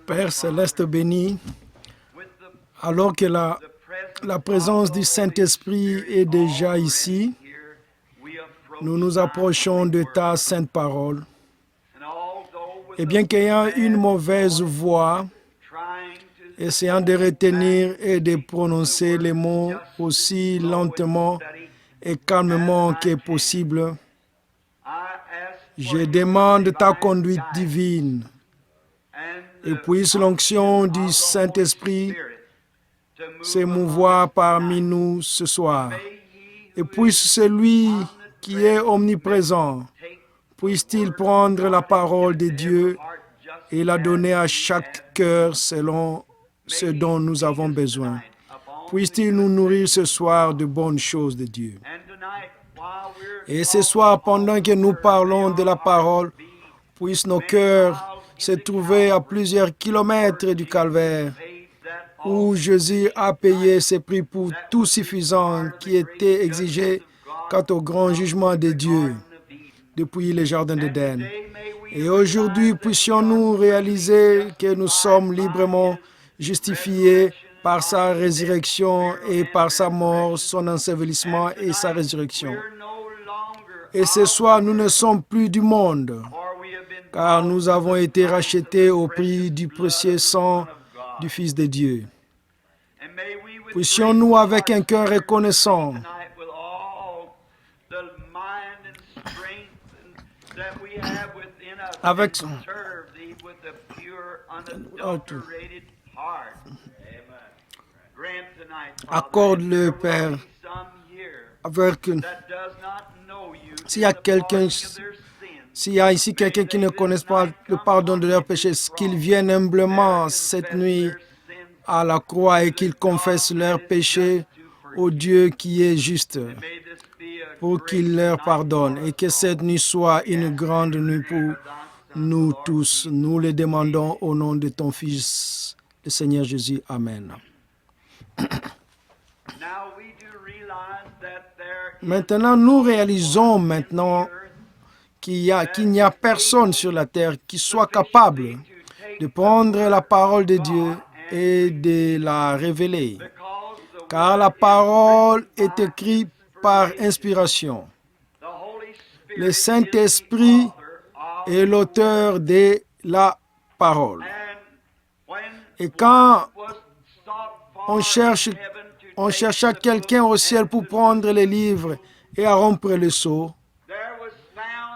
Père céleste béni, alors que la présence du Saint-Esprit est déjà ici, nous nous approchons de ta sainte parole. Et bien qu'ayant une mauvaise voix, essayant de retenir et de prononcer les mots aussi lentement et calmement que possible, je demande ta conduite divine et puisse l'onction du Saint-Esprit s'émouvoir parmi nous ce soir. Et puisse celui qui est omniprésent, puisse-t-il prendre la parole de Dieu et la donner à chaque cœur selon ce dont nous avons besoin. Puisse-t-il nous nourrir ce soir de bonnes choses de Dieu. Et ce soir, pendant que nous parlons de la parole, puissent nos cœurs se trouver à plusieurs kilomètres du calvaire, où Jésus a payé ce prix pour tout suffisant qui était exigé quant au grand jugement de Dieu depuis le jardin d'Éden. Et aujourd'hui, puissions-nous réaliser que nous sommes librement justifiés par sa résurrection et par sa mort, son ensevelissement et sa résurrection. Et ce soir, nous ne sommes plus du monde, car nous avons été rachetés au prix du précieux sang du Fils de Dieu. Puissions-nous, avec un cœur reconnaissant, avec accorde-le, Père, avec s'il y a ici quelqu'un qui ne connaît pas le pardon de leurs péchés, qu'ils viennent humblement cette nuit à la croix et qu'ils confessent leurs péchés au Dieu qui est juste, pour qu'il leur pardonne, et que cette nuit soit une grande nuit pour nous tous. Nous le demandons au nom de ton Fils, le Seigneur Jésus. Amen. Maintenant, nous réalisons qu'il n'y a personne sur la terre qui soit capable de prendre la parole de Dieu et de la révéler, car la parole est écrite par inspiration. Le Saint-Esprit est l'auteur de la parole. Et quand on chercha quelqu'un au ciel pour prendre les livres et à rompre le sceau,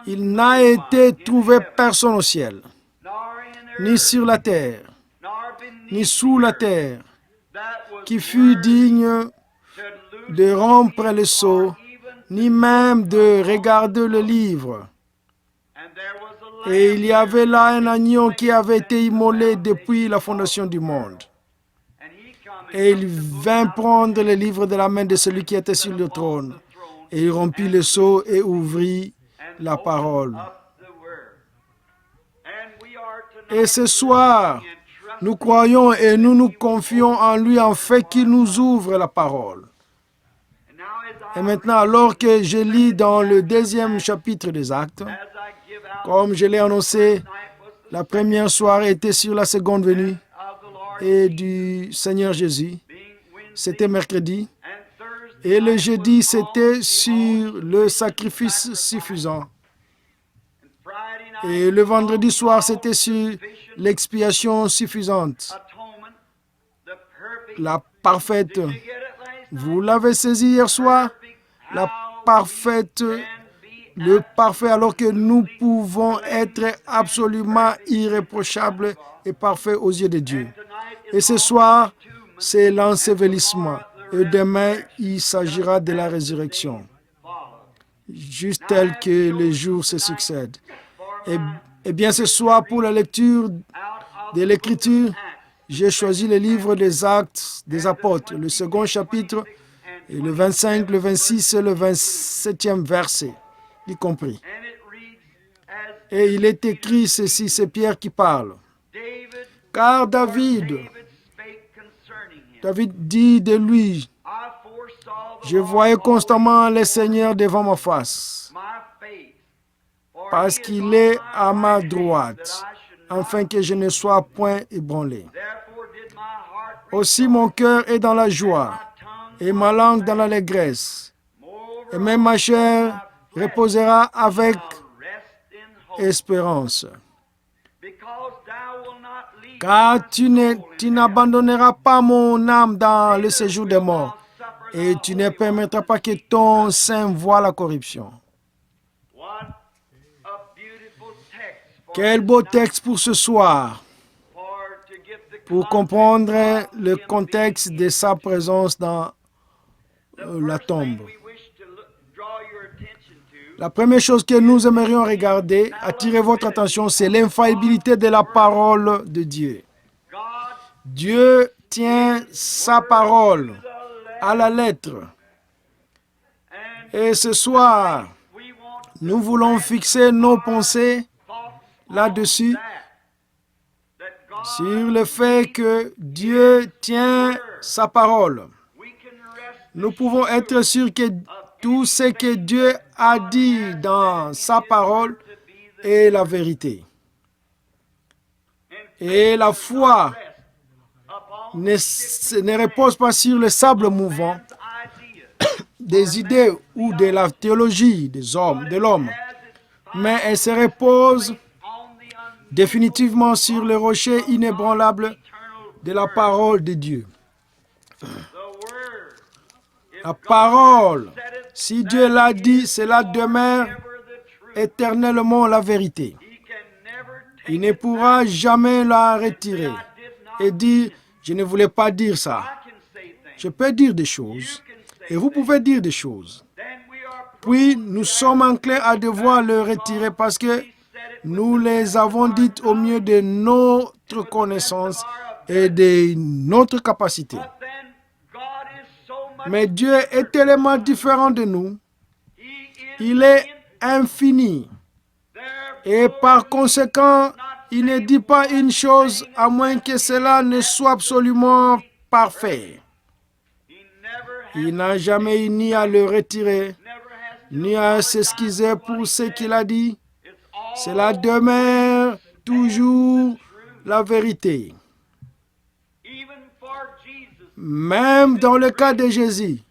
il n'a été trouvé personne au ciel, ni sur la terre, ni sous la terre, qui fût digne de rompre le sceau, ni même de regarder le livre. Et il y avait là un agneau qui avait été immolé depuis la fondation du monde. Et il vint prendre le livre de la main de celui qui était sur le trône. Et il rompit le sceau et ouvrit la parole. Et ce soir, nous croyons et nous nous confions en lui en fait qu'il nous ouvre la parole. Et maintenant, alors que je lis dans le 2e chapitre des Actes, comme je l'ai annoncé, la première soirée était sur la seconde venue et du Seigneur Jésus. C'était mercredi. Et le jeudi, c'était sur le sacrifice suffisant. Et le vendredi soir, c'était sur l'expiation suffisante. La parfaite. Vous l'avez saisi hier soir? La parfaite, le parfait, alors que nous pouvons être absolument irréprochables et parfaits aux yeux de Dieu. Et ce soir, c'est l'ensevelissement. Et demain, il s'agira de la résurrection. Juste tel que les jours se succèdent. Et bien ce soir, pour la lecture de l'Écriture, j'ai choisi le livre des Actes des Apôtres, le 2e chapitre, et le 25, le 26 et le 27e verset, y compris. Et il est écrit ceci, c'est Pierre qui parle. Car David dit de lui, je voyais constamment le Seigneur devant ma face, parce qu'il est à ma droite, afin que je ne sois point ébranlé. Aussi mon cœur est dans la joie, et ma langue dans l'allégresse, et même ma chair reposera avec espérance. Car tu n'abandonneras pas mon âme dans le séjour des morts, et tu ne permettras pas que ton sein voie la corruption. Quel beau texte pour ce soir, pour comprendre le contexte de sa présence dans la tombe. La première chose que nous aimerions regarder, attirer votre attention, c'est l'infaillibilité de la parole de Dieu. Dieu tient sa parole à la lettre. Et ce soir, nous voulons fixer nos pensées là-dessus, sur le fait que Dieu tient sa parole. Nous pouvons être sûrs que tout ce que Dieu a dit dans sa parole est la vérité. Et la foi ne repose pas sur le sable mouvant des idées ou de la théologie de l'homme, mais elle se repose définitivement sur le rocher inébranlable de la parole de Dieu. La parole, si Dieu l'a dit, cela demeure éternellement la vérité. Il ne pourra jamais la retirer et dire, je ne voulais pas dire ça. Je peux dire des choses et vous pouvez dire des choses. Puis nous sommes enclins à devoir le retirer parce que nous les avons dites au mieux de notre connaissance et de notre capacité. Mais Dieu est tellement différent de nous. Il est infini. Et par conséquent, il ne dit pas une chose à moins que cela ne soit absolument parfait. Il n'a jamais eu ni à le retirer, ni à s'excuser pour ce qu'il a dit. Cela demeure toujours la vérité. Même dans le cas de Jésus,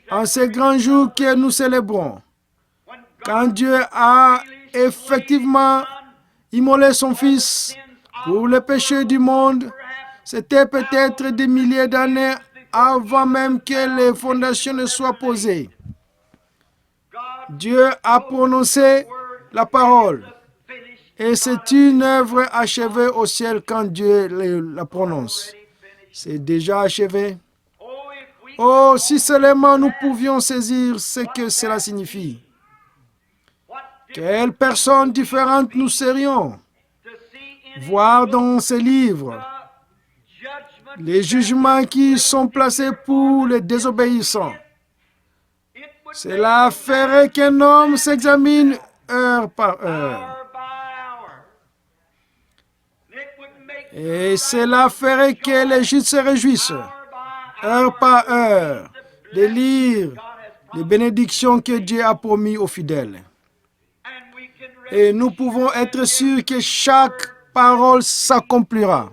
en ces grands jours que nous célébrons, quand Dieu a effectivement immolé son Fils pour le péché du monde, c'était peut-être des milliers d'années avant même que les fondations ne soient posées. Dieu a prononcé la parole. Et c'est une œuvre achevée au ciel quand Dieu la prononce. C'est déjà achevé. Oh, si seulement nous pouvions saisir ce que cela signifie. Quelles personnes différentes nous serions. Voir dans ces livres les jugements qui sont placés pour les désobéissants. Cela ferait qu'un homme s'examine heure par heure. Et cela ferait que les justes se réjouissent, heure par heure, de lire les bénédictions que Dieu a promis aux fidèles. Et nous pouvons être sûrs que chaque parole s'accomplira.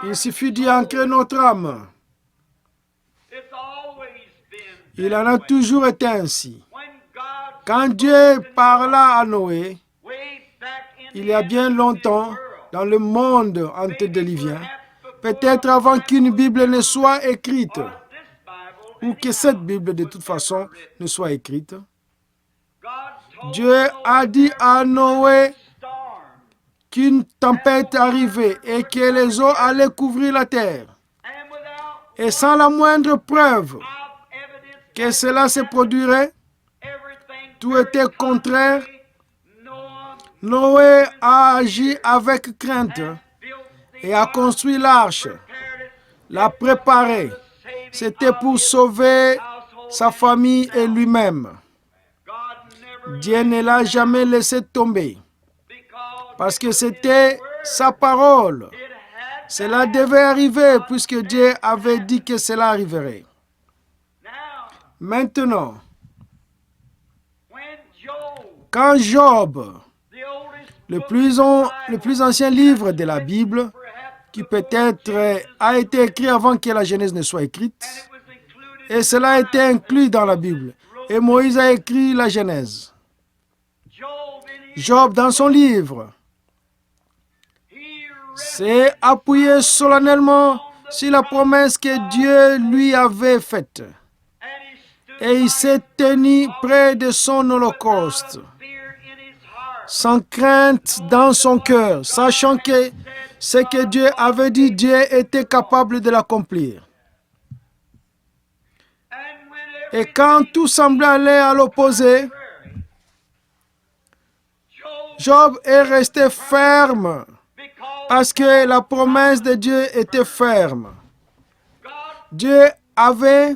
Il suffit d'y ancrer notre âme. Il en a toujours été ainsi. Quand Dieu parla à Noé, il y a bien longtemps, dans le monde antédiluvien, peut-être avant qu'une Bible ne soit écrite, ou que cette Bible, de toute façon, ne soit écrite, Dieu a dit à Noé qu'une tempête arrivait et que les eaux allaient couvrir la terre. Et sans la moindre preuve que cela se produirait, tout était contraire. Noé a agi avec crainte et a construit l'arche, l'a préparée. C'était pour sauver sa famille et lui-même. Dieu ne l'a jamais laissé tomber parce que c'était sa parole. Cela devait arriver puisque Dieu avait dit que cela arriverait. Maintenant, Quand Job, le plus ancien livre de la Bible, qui peut-être a été écrit avant que la Genèse ne soit écrite, et cela a été inclus dans la Bible. Et Moïse a écrit la Genèse. Job, dans son livre, s'est appuyé solennellement sur la promesse que Dieu lui avait faite. Et il s'est tenu près de son holocauste, sans crainte dans son cœur, sachant que ce que Dieu avait dit, Dieu était capable de l'accomplir. Et quand tout semblait aller à l'opposé, Job est resté ferme parce que la promesse de Dieu était ferme. Dieu avait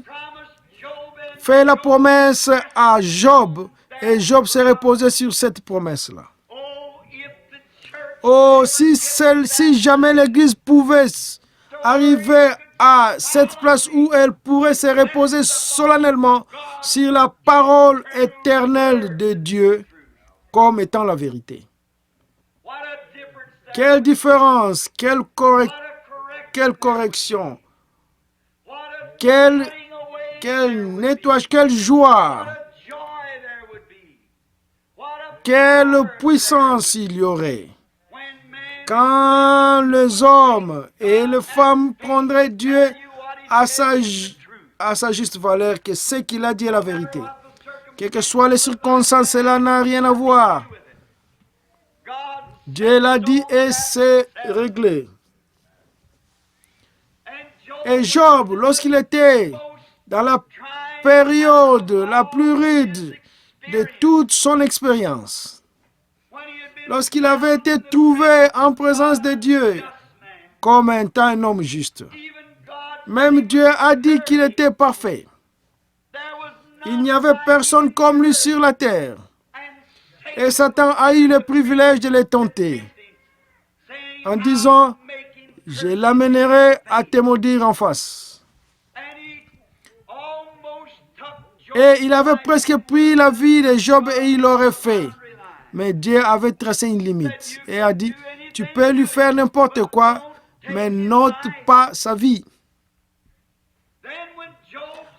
fait la promesse à Job et Job s'est reposé sur cette promesse-là. Oh, si jamais l'Église pouvait arriver à cette place où elle pourrait se reposer solennellement sur la parole éternelle de Dieu comme étant la vérité. Quelle différence, quelle correction, quel nettoyage, quelle joie, quelle puissance il y aurait quand les hommes et les femmes prendraient Dieu à sa juste valeur, que ce qu'il a dit est la vérité. Quelles que soient les circonstances, cela n'a rien à voir. Dieu l'a dit et c'est réglé. Et Job, lorsqu'il était dans la période la plus rude de toute son expérience, lorsqu'il avait été trouvé en présence de Dieu comme étant un homme juste, même Dieu a dit qu'il était parfait. Il n'y avait personne comme lui sur la terre. Et Satan a eu le privilège de le tenter en disant, je l'amènerai à te maudire en face. Et il avait presque pris la vie de Job et il l'aurait fait. Mais Dieu avait tracé une limite et a dit, tu peux lui faire n'importe quoi, mais n'ôte pas sa vie.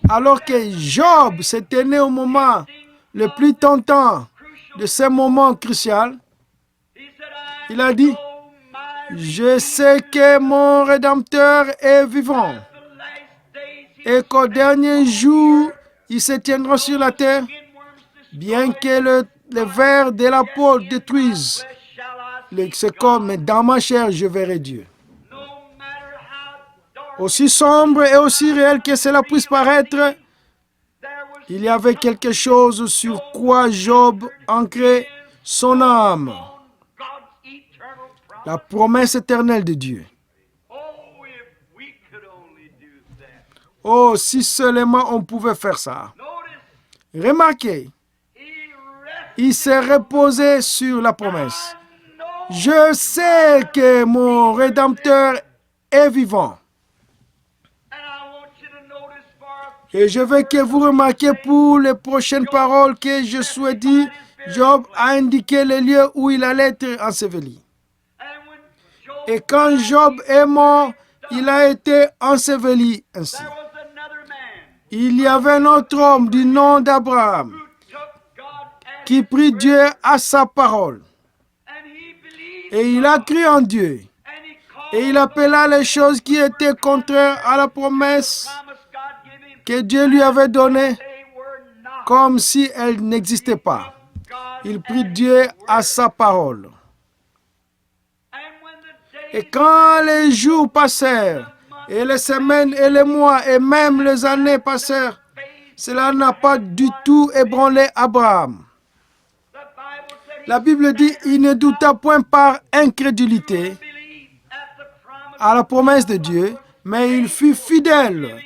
Alors que Job s'est tenu au moment le plus tentant de ce moment crucial, il a dit, je sais que mon Rédempteur est vivant et qu'au dernier jour, il se tiendra sur la terre, bien que les vers de la peau détruisent ce corps, mais dans ma chair, je verrai Dieu. Aussi sombre et aussi réel que cela puisse paraître, il y avait quelque chose sur quoi Job ancrait son âme. La promesse éternelle de Dieu. Oh, si seulement on pouvait faire ça. Remarquez, il s'est reposé sur la promesse. Je sais que mon Rédempteur est vivant. Et je veux que vous remarquiez pour les prochaines paroles que je souhaite dire, Job a indiqué le lieu où il allait être enseveli. Et quand Job est mort, il a été enseveli ainsi. Il y avait un autre homme du nom d'Abraham qui prit Dieu à sa parole. Et il a cru en Dieu. Et il appela les choses qui étaient contraires à la promesse que Dieu lui avait donnée comme si elles n'existaient pas. Il prit Dieu à sa parole. Et quand les jours passèrent, et les semaines et les mois, et même les années passèrent, cela n'a pas du tout ébranlé Abraham. La Bible dit, il ne douta point par incrédulité à la promesse de Dieu, mais il fut fidèle,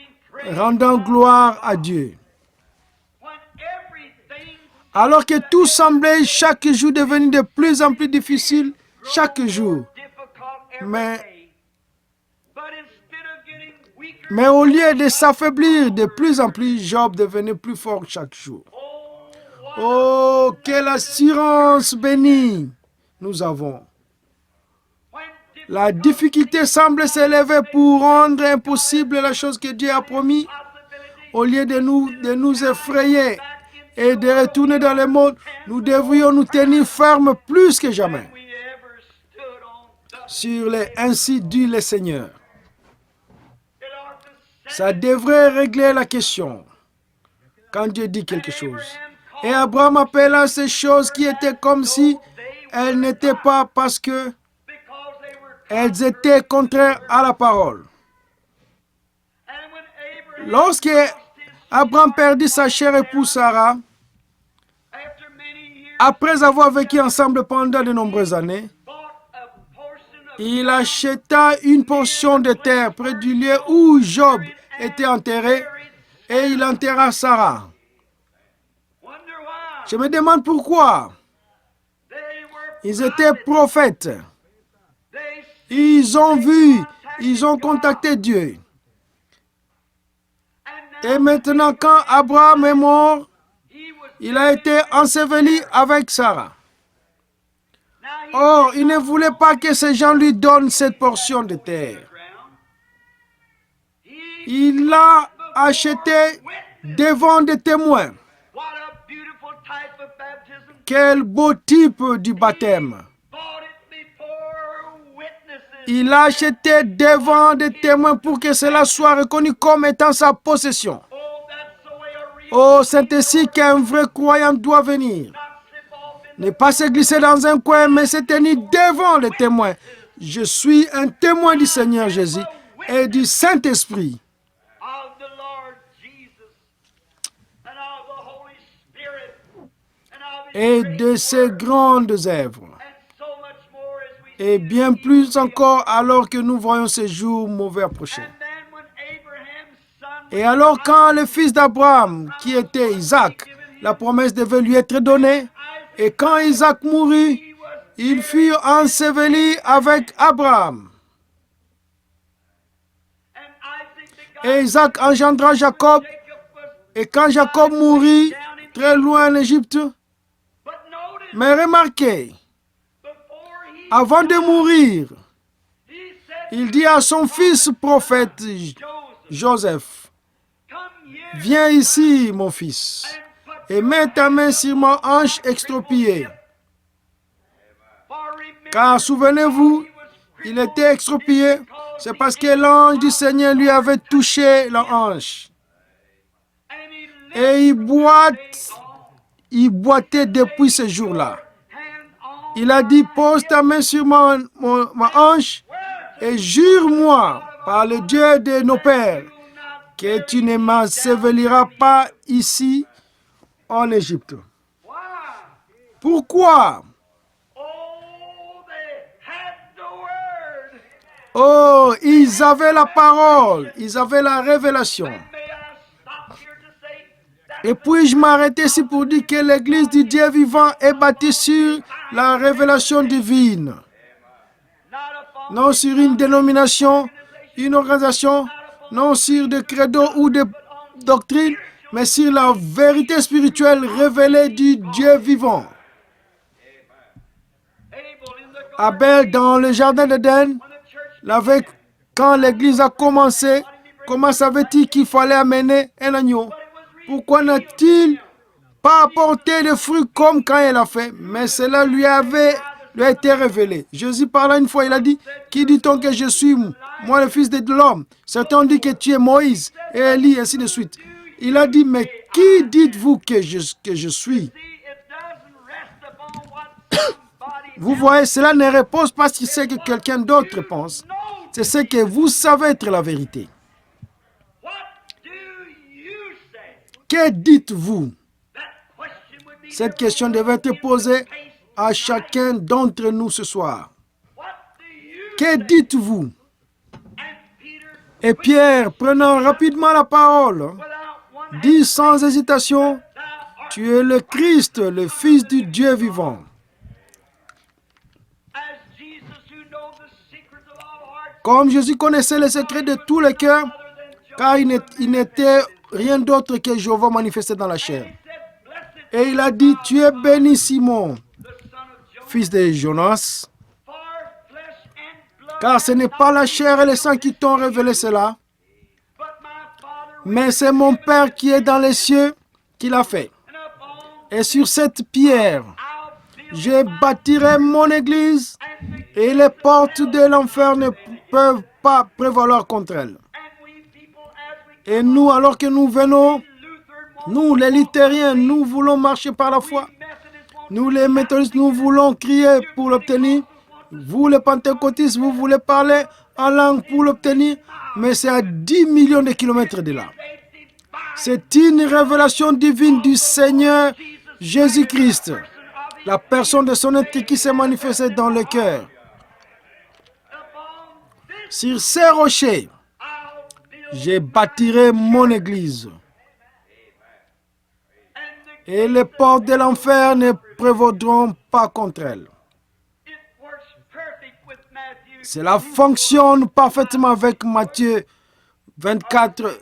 rendant gloire à Dieu. Alors que tout semblait chaque jour devenir de plus en plus difficile, chaque jour. Mais au lieu de s'affaiblir de plus en plus, Job devenait plus fort chaque jour. Oh, quelle assurance bénie nous avons. La difficulté semble s'élever pour rendre impossible la chose que Dieu a promis. Au lieu de nous effrayer et de retourner dans le monde, nous devrions nous tenir fermes plus que jamais sur les ainsi dit le Seigneur. Ça devrait régler la question quand Dieu dit quelque chose. Et Abraham appela ces choses qui étaient comme si elles n'étaient pas, parce que elles étaient contraires à la parole. Lorsque Abraham perdit sa chère épouse Sarah, après avoir vécu ensemble pendant de nombreuses années, il acheta une portion de terre près du lieu où Job était enterré et il enterra Sarah. Je me demande pourquoi. Ils étaient prophètes. Ils ont vu, ils ont contacté Dieu. Et maintenant, quand Abraham est mort, il a été enseveli avec Sarah. Or, il ne voulait pas que ces gens lui donnent cette portion de terre. Il l'a acheté devant des témoins. Quel beau type du baptême. Il l'a acheté devant des témoins pour que cela soit reconnu comme étant sa possession. Oh, c'est ainsi qu'un vrai croyant doit venir. Ne pas se glisser dans un coin, mais se tenir devant les témoins. Je suis un témoin du Seigneur Jésus et du Saint-Esprit. Et de ses grandes œuvres. Et bien plus encore alors que nous voyons ces jours mauvais approcher. Et alors quand le fils d'Abraham, qui était Isaac, la promesse devait lui être donnée, et quand Isaac mourut, il fut enseveli avec Abraham. Et Isaac engendra Jacob, et quand Jacob mourut, très loin en Égypte, mais remarquez, avant de mourir, il dit à son fils prophète Joseph, « Viens ici, mon fils, et mets ta main sur mon hanche extropiée. » Car souvenez-vous, il était extropié, c'est parce que l'ange du Seigneur lui avait touché la hanche. Et il boitait depuis ce jour-là. Il a dit, pose ta main sur ma hanche et jure-moi par le Dieu de nos pères que tu ne m'enseveliras pas ici en Égypte. Pourquoi? Oh, ils avaient la parole, ils avaient la révélation. Et puis-je m'arrêter ici pour dire que l'Église du Dieu vivant est bâtie sur la révélation divine. Non sur une dénomination, une organisation, non sur des credos ou des doctrines, mais sur la vérité spirituelle révélée du Dieu vivant. Abel, dans le jardin d'Éden, quand l'Église a commencé, comment savait-il qu'il fallait amener un agneau? Pourquoi n'a-t-il pas apporté de fruits comme quand il a fait? Mais cela lui a été révélé. Jésus parla une fois, il a dit, « Qui dit-on que je suis, moi le fils de l'homme? » Certains ont dit que tu es Moïse et Élie, ainsi de suite. Il a dit, « Mais qui dites-vous que je suis? » Vous voyez, cela ne repose pas sur ce que quelqu'un d'autre pense. C'est ce que vous savez être la vérité. Que dites-vous? Cette question devait être posée à chacun d'entre nous ce soir. Que dites-vous? Et Pierre, prenant rapidement la parole, dit sans hésitation, « Tu es le Christ, le Fils du Dieu vivant. » Comme Jésus connaissait les secrets de tous les cœurs, car il n'était rien d'autre que Jéhovah manifesté dans la chair. Et il a dit, tu es béni Simon, fils de Jonas, car ce n'est pas la chair et le sang qui t'ont révélé cela, mais c'est mon Père qui est dans les cieux qui l'a fait. Et sur cette pierre, je bâtirai mon église et les portes de l'enfer ne peuvent pas prévaloir contre elle. Et nous, alors que nous venons, nous les luthériens, nous voulons marcher par la foi. Nous les méthodistes, nous voulons crier pour l'obtenir. Vous les pentecôtistes, vous voulez parler en langue pour l'obtenir. Mais c'est à 10 millions de kilomètres de là. C'est une révélation divine du Seigneur Jésus-Christ. La personne de son être qui s'est manifestée dans le cœur. Sur ces rochers, je bâtirai mon église. Et les portes de l'enfer ne prévaudront pas contre elle. Cela fonctionne parfaitement avec Matthieu 24,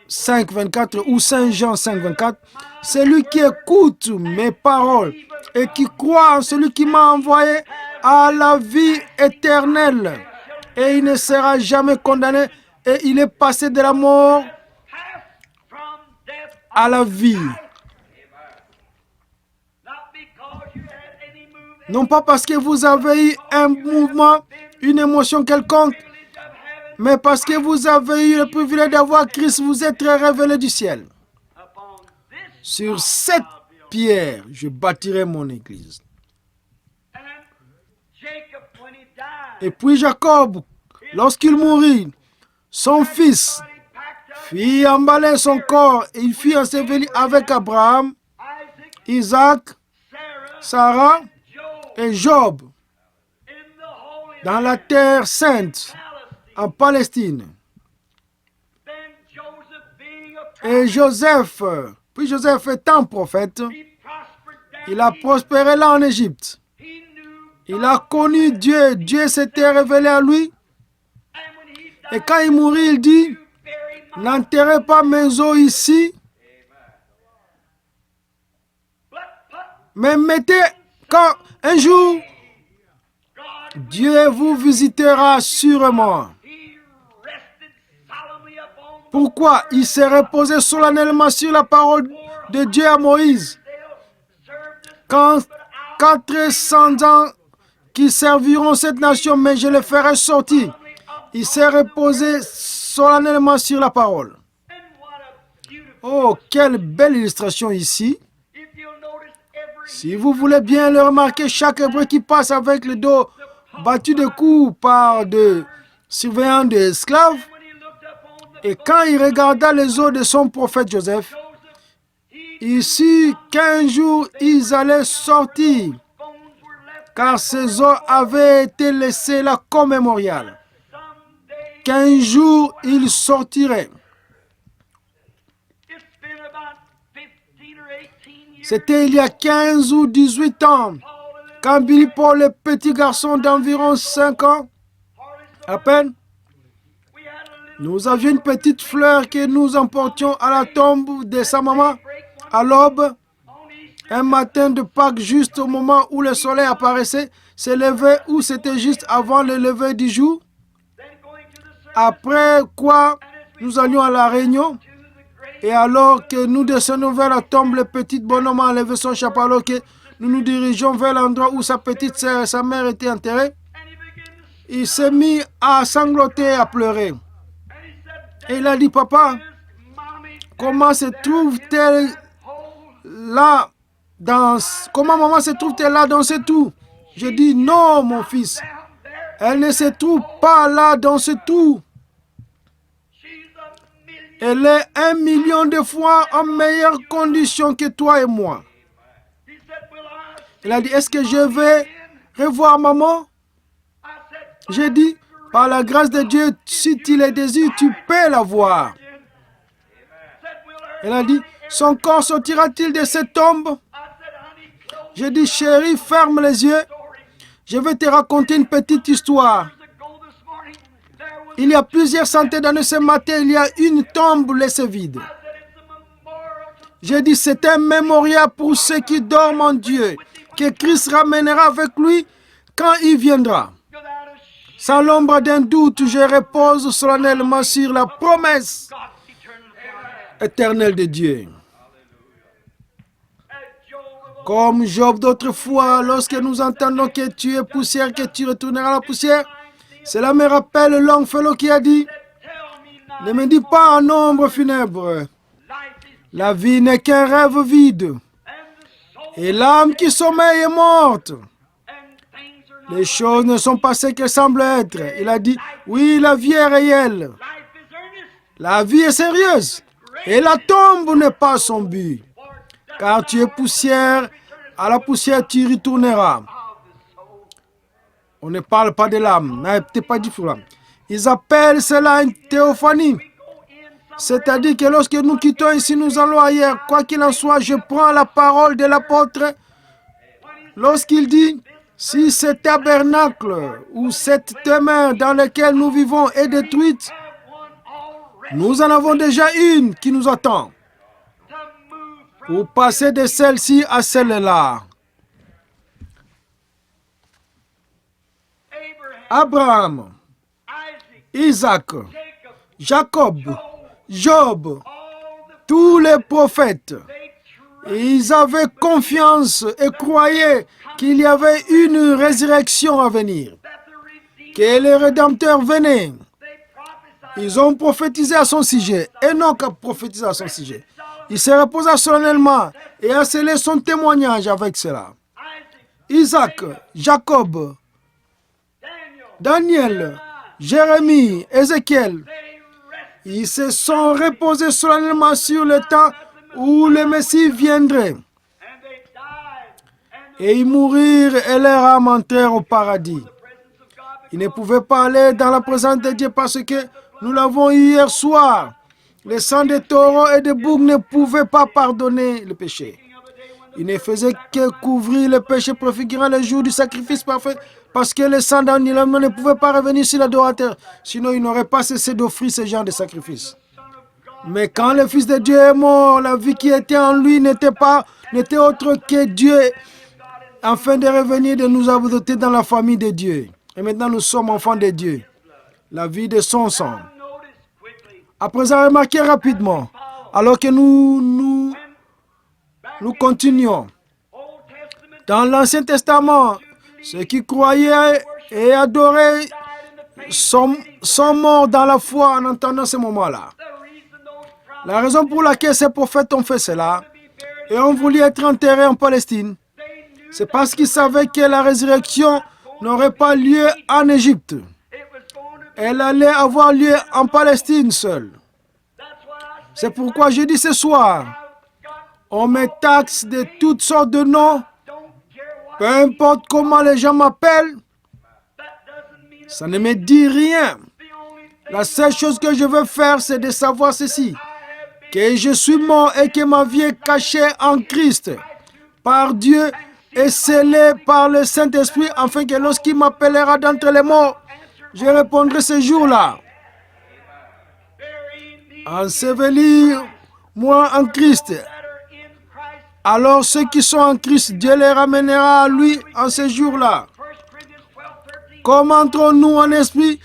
5, 24 ou Saint Jean 5, 24. Celui qui écoute mes paroles et qui croit en celui qui m'a envoyé a la vie éternelle. Et il ne sera jamais condamné. Et il est passé de la mort à la vie. Non pas parce que vous avez eu un mouvement, une émotion quelconque, mais parce que vous avez eu le privilège d'avoir Christ, vous êtes révélé du ciel. Sur cette pierre, je bâtirai mon église. Et puis Jacob, lorsqu'il mourut, son fils fit emballer son corps et il fit enseveli avec Abraham, Isaac, Sarah et Job dans la terre sainte en Palestine. Et Joseph, puis Joseph étant prophète, il a prospéré là en Égypte. Il a connu Dieu, Dieu s'était révélé à lui. Et quand il mourit, il dit, n'enterrez pas mes os ici, mais mettez, quand un jour, Dieu vous visitera sûrement. Pourquoi? Il s'est reposé solennellement sur la parole de Dieu à Moïse. Quand 400 ans qui serviront cette nation, mais je les ferai sortir. Il s'est reposé solennellement sur la parole. Oh, quelle belle illustration ici. Si vous voulez bien le remarquer, chaque hébreu qui passe avec le dos battu de coups par des surveillants d'esclaves, et quand il regarda les os de son prophète Joseph, il sut qu'un jour ils allaient sortir, car ces os avaient été laissés là comme mémorial. Qu'un jour ils sortiraient. C'était il y a 15 ou 18 ans, quand Billy Paul, le petit garçon d'environ 5 ans, à peine, nous avions une petite fleur que nous emportions à la tombe de sa maman à l'aube, un matin de Pâques, juste au moment où le soleil apparaissait, se levait ou c'était juste avant le lever du jour. Après quoi, nous allions à la réunion. Et alors que nous descendons vers la tombe, le petit bonhomme a levé son chapeau alors que nous nous dirigeons vers l'endroit où sa petite sœur et sa mère étaient enterrées. Il s'est mis à sangloter et à pleurer. Et il a dit, papa, comment se trouve-t-elle là comment maman se trouve-t-elle là dans ce trou? Je dis, non, mon fils, elle ne se trouve pas là dans ce trou. Elle est 1 million de fois en meilleure condition que toi et moi. Il a dit, est-ce que je vais revoir maman? J'ai dit, par la grâce de Dieu, si tu le désires, tu peux la voir. Il a dit, son corps sortira-t-il de cette tombe? J'ai dit, chérie, ferme les yeux. Je vais te raconter une petite histoire. Il y a plusieurs centaines d'années ce matin, il y a une tombe laissée vide. J'ai dit, c'est un mémorial pour ceux qui dorment en Dieu, que Christ ramènera avec lui quand il viendra. Sans l'ombre d'un doute, je repose solennellement sur la promesse éternelle de Dieu. Comme Job d'autrefois, lorsque nous entendons que tu es poussière, que tu retourneras à la poussière, cela me rappelle Longfellow qui a dit, ne me dis pas en ombre funèbre, la vie n'est qu'un rêve vide, et l'âme qui sommeille est morte. Les choses ne sont pas ce qu'elles semblent être. Il a dit, oui, la vie est réelle. La vie est sérieuse. Et la tombe n'est pas son but. Car tu es poussière, à la poussière tu retourneras. On ne parle pas de l'âme. N'avez pas dit l'âme. Ils appellent cela une théophanie. C'est-à-dire que lorsque nous quittons ici, nous allons ailleurs. Quoi qu'il en soit, je prends la parole de l'apôtre lorsqu'il dit, si ce tabernacle ou cette demeure dans laquelle nous vivons est détruite, nous en avons déjà une qui nous attend pour passer de celle-ci à celle-là. Abraham, Isaac, Jacob, Job, tous les prophètes, ils avaient confiance et croyaient qu'il y avait une résurrection à venir, que le Rédempteur venait. Ils ont prophétisé à son sujet. Enoch a prophétisé à son sujet. Il se reposa solennellement et a scellé son témoignage avec cela. Isaac, Jacob, Daniel, Jérémie, Ézéchiel, ils se sont reposés solennellement sur le temps où le Messie viendrait. Et ils mourirent et leur âme entrèrent au paradis. Ils ne pouvaient pas aller dans la présence de Dieu parce que nous l'avons eu hier soir. Le sang de taureaux et de boucs ne pouvait pas pardonner le péché. Il ne faisait que couvrir le péché préfigurant le jour du sacrifice parfait parce que le sang d'agneau ne pouvait pas revenir sur l'adorateur. Sinon, il n'aurait pas cessé d'offrir ce genre de sacrifice. Mais quand le Fils de Dieu est mort, la vie qui était en lui n'était autre que Dieu, afin de revenir de nous adopter dans la famille de Dieu. Et maintenant, nous sommes enfants de Dieu. La vie de son sang. À présent, remarquez rapidement, alors que nous continuons. Dans l'Ancien Testament, ceux qui croyaient et adoraient sont morts dans la foi en entendant ce moment-là. La raison pour laquelle ces prophètes ont fait cela et ont voulu être enterrés en Palestine, c'est parce qu'ils savaient que la résurrection n'aurait pas lieu en Égypte. Elle allait avoir lieu en Palestine seule. C'est pourquoi je dis ce soir, on me taxe de toutes sortes de noms, peu importe comment les gens m'appellent, ça ne me dit rien. La seule chose que je veux faire, c'est de savoir ceci, que je suis mort et que ma vie est cachée en Christ, par Dieu et scellée par le Saint-Esprit, afin que lorsqu'il m'appellera d'entre les morts, je répondrai ce jour-là. Ensevelir moi en Christ. Alors ceux qui sont en Christ, Dieu les ramènera à lui en ce jour-là. Comment entrons-nous en esprit?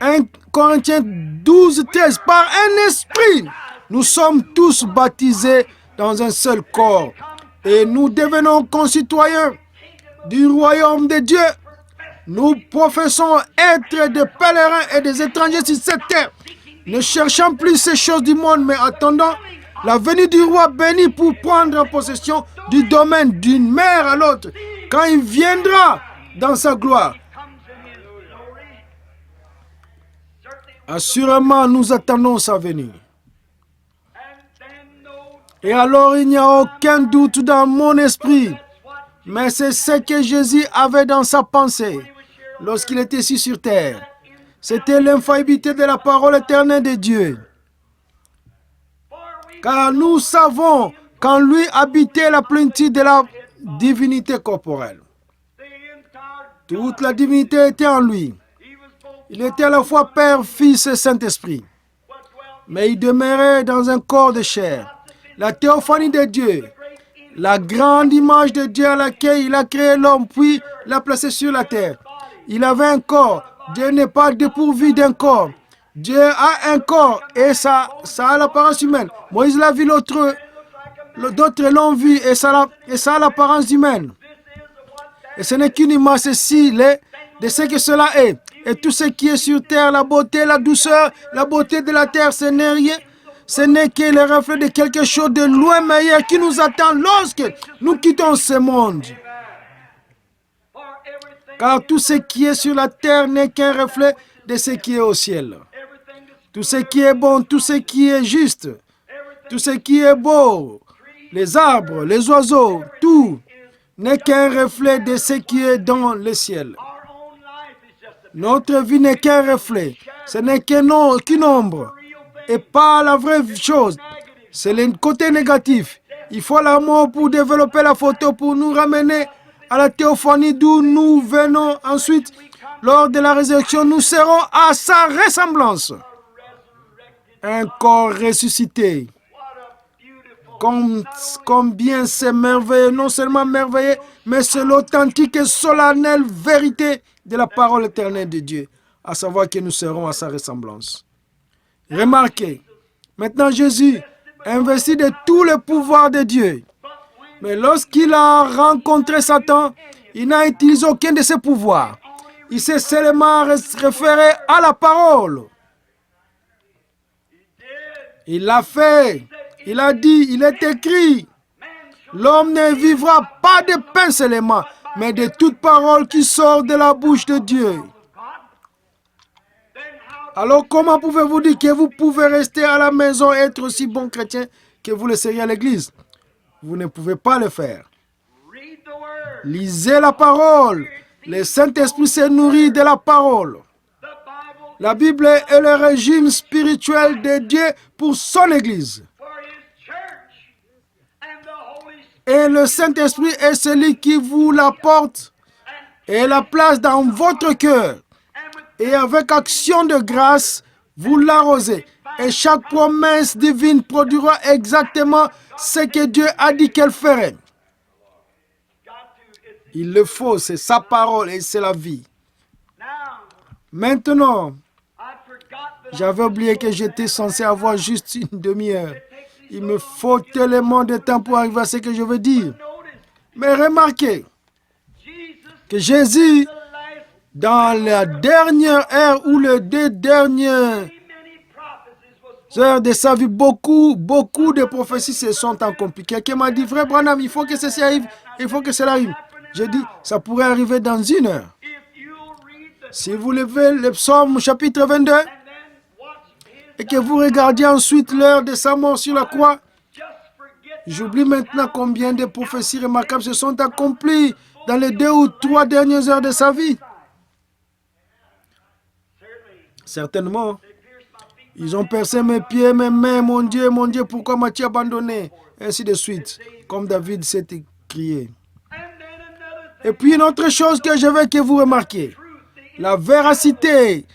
1 Corinthiens 12, 13. Par un esprit, nous sommes tous baptisés dans un seul corps. Et nous devenons concitoyens du royaume de Dieu. Nous professons être des pèlerins et des étrangers sur cette terre. Ne cherchons plus ces choses du monde, mais attendons la venue du roi béni pour prendre possession du domaine d'une mère à l'autre, quand il viendra dans sa gloire. Assurément, nous attendons sa venue. Et alors, il n'y a aucun doute dans mon esprit, mais c'est ce que Jésus avait dans sa pensée lorsqu'il était ici sur terre. C'était l'infaillibilité de la parole éternelle de Dieu. Car nous savons qu'en lui habitait la plénitude de la divinité corporelle. Toute la divinité était en lui. Il était à la fois Père, Fils et Saint-Esprit. Mais il demeurait dans un corps de chair. la théophanie de Dieu, la grande image de Dieu à laquelle il a créé l'homme, puis l'a placé sur la terre. Il avait un corps. Dieu n'est pas dépourvu d'un corps. Dieu a un corps et ça a l'apparence humaine. Moïse l'a vu, d'autres l'ont vu et ça a l'apparence humaine. Et ce n'est qu'une image, ceci, de ce que cela est. Et tout ce qui est sur terre, la beauté, la douceur, la beauté de la terre, ce n'est rien. Ce n'est que le reflet de quelque chose de loin meilleur qui nous attend lorsque nous quittons ce monde. Car tout ce qui est sur la terre n'est qu'un reflet de ce qui est au ciel. Tout ce qui est bon, tout ce qui est juste, tout ce qui est beau, les arbres, les oiseaux, tout n'est qu'un reflet de ce qui est dans le ciel. Notre vie n'est qu'un reflet. Ce n'est qu'une ombre et pas la vraie chose. C'est le côté négatif. Il faut la mort pour développer la photo, pour nous ramener à la théophanie d'où nous venons ensuite. Lors de la résurrection, nous serons à sa ressemblance. Un corps ressuscité. Combien c'est merveilleux, non seulement merveilleux, mais c'est l'authentique et solennelle vérité de la parole éternelle de Dieu, à savoir que nous serons à sa ressemblance. Remarquez, maintenant Jésus investi de tout le pouvoir de Dieu, mais lorsqu'il a rencontré Satan, il n'a utilisé aucun de ses pouvoirs. Il s'est seulement référé à la parole. Il l'a fait. Il a dit, il est écrit, l'homme ne vivra pas de pain seulement, mais de toute parole qui sort de la bouche de Dieu. Alors comment pouvez-vous dire que vous pouvez rester à la maison et être aussi bon chrétien que vous le seriez à l'église? Vous ne pouvez pas le faire. Lisez la parole. Le Saint-Esprit se nourrit de la parole. La Bible est le régime spirituel de Dieu pour son église. Et le Saint-Esprit est celui qui vous l'apporte et la place dans votre cœur. Et avec action de grâce, vous l'arrosez. Et chaque promesse divine produira exactement ce que Dieu a dit qu'elle ferait. Il le faut, c'est sa parole et c'est la vie. Maintenant, j'avais oublié que j'étais censé avoir juste une demi-heure. Il me faut tellement de temps pour arriver à ce que je veux dire. Mais remarquez que Jésus, dans la dernière heure ou les 2 dernières heures de sa vie, beaucoup de prophéties se sont accomplies. Quelqu'un m'a dit, frère Branham, il faut que ceci arrive, il faut que cela arrive. J'ai dit, ça pourrait arriver dans 1 heure. Si vous levez le psaume chapitre 22, et que vous regardiez ensuite l'heure de sa mort sur la croix, j'oublie maintenant combien de prophéties remarquables se sont accomplies dans les 2 ou 3 dernières heures de sa vie. Certainement, ils ont percé mes pieds, mes mains, mon Dieu, pourquoi m'as-tu abandonné? Ainsi de suite, comme David s'est crié. Et puis une autre chose que je veux que vous remarquiez, la véracité,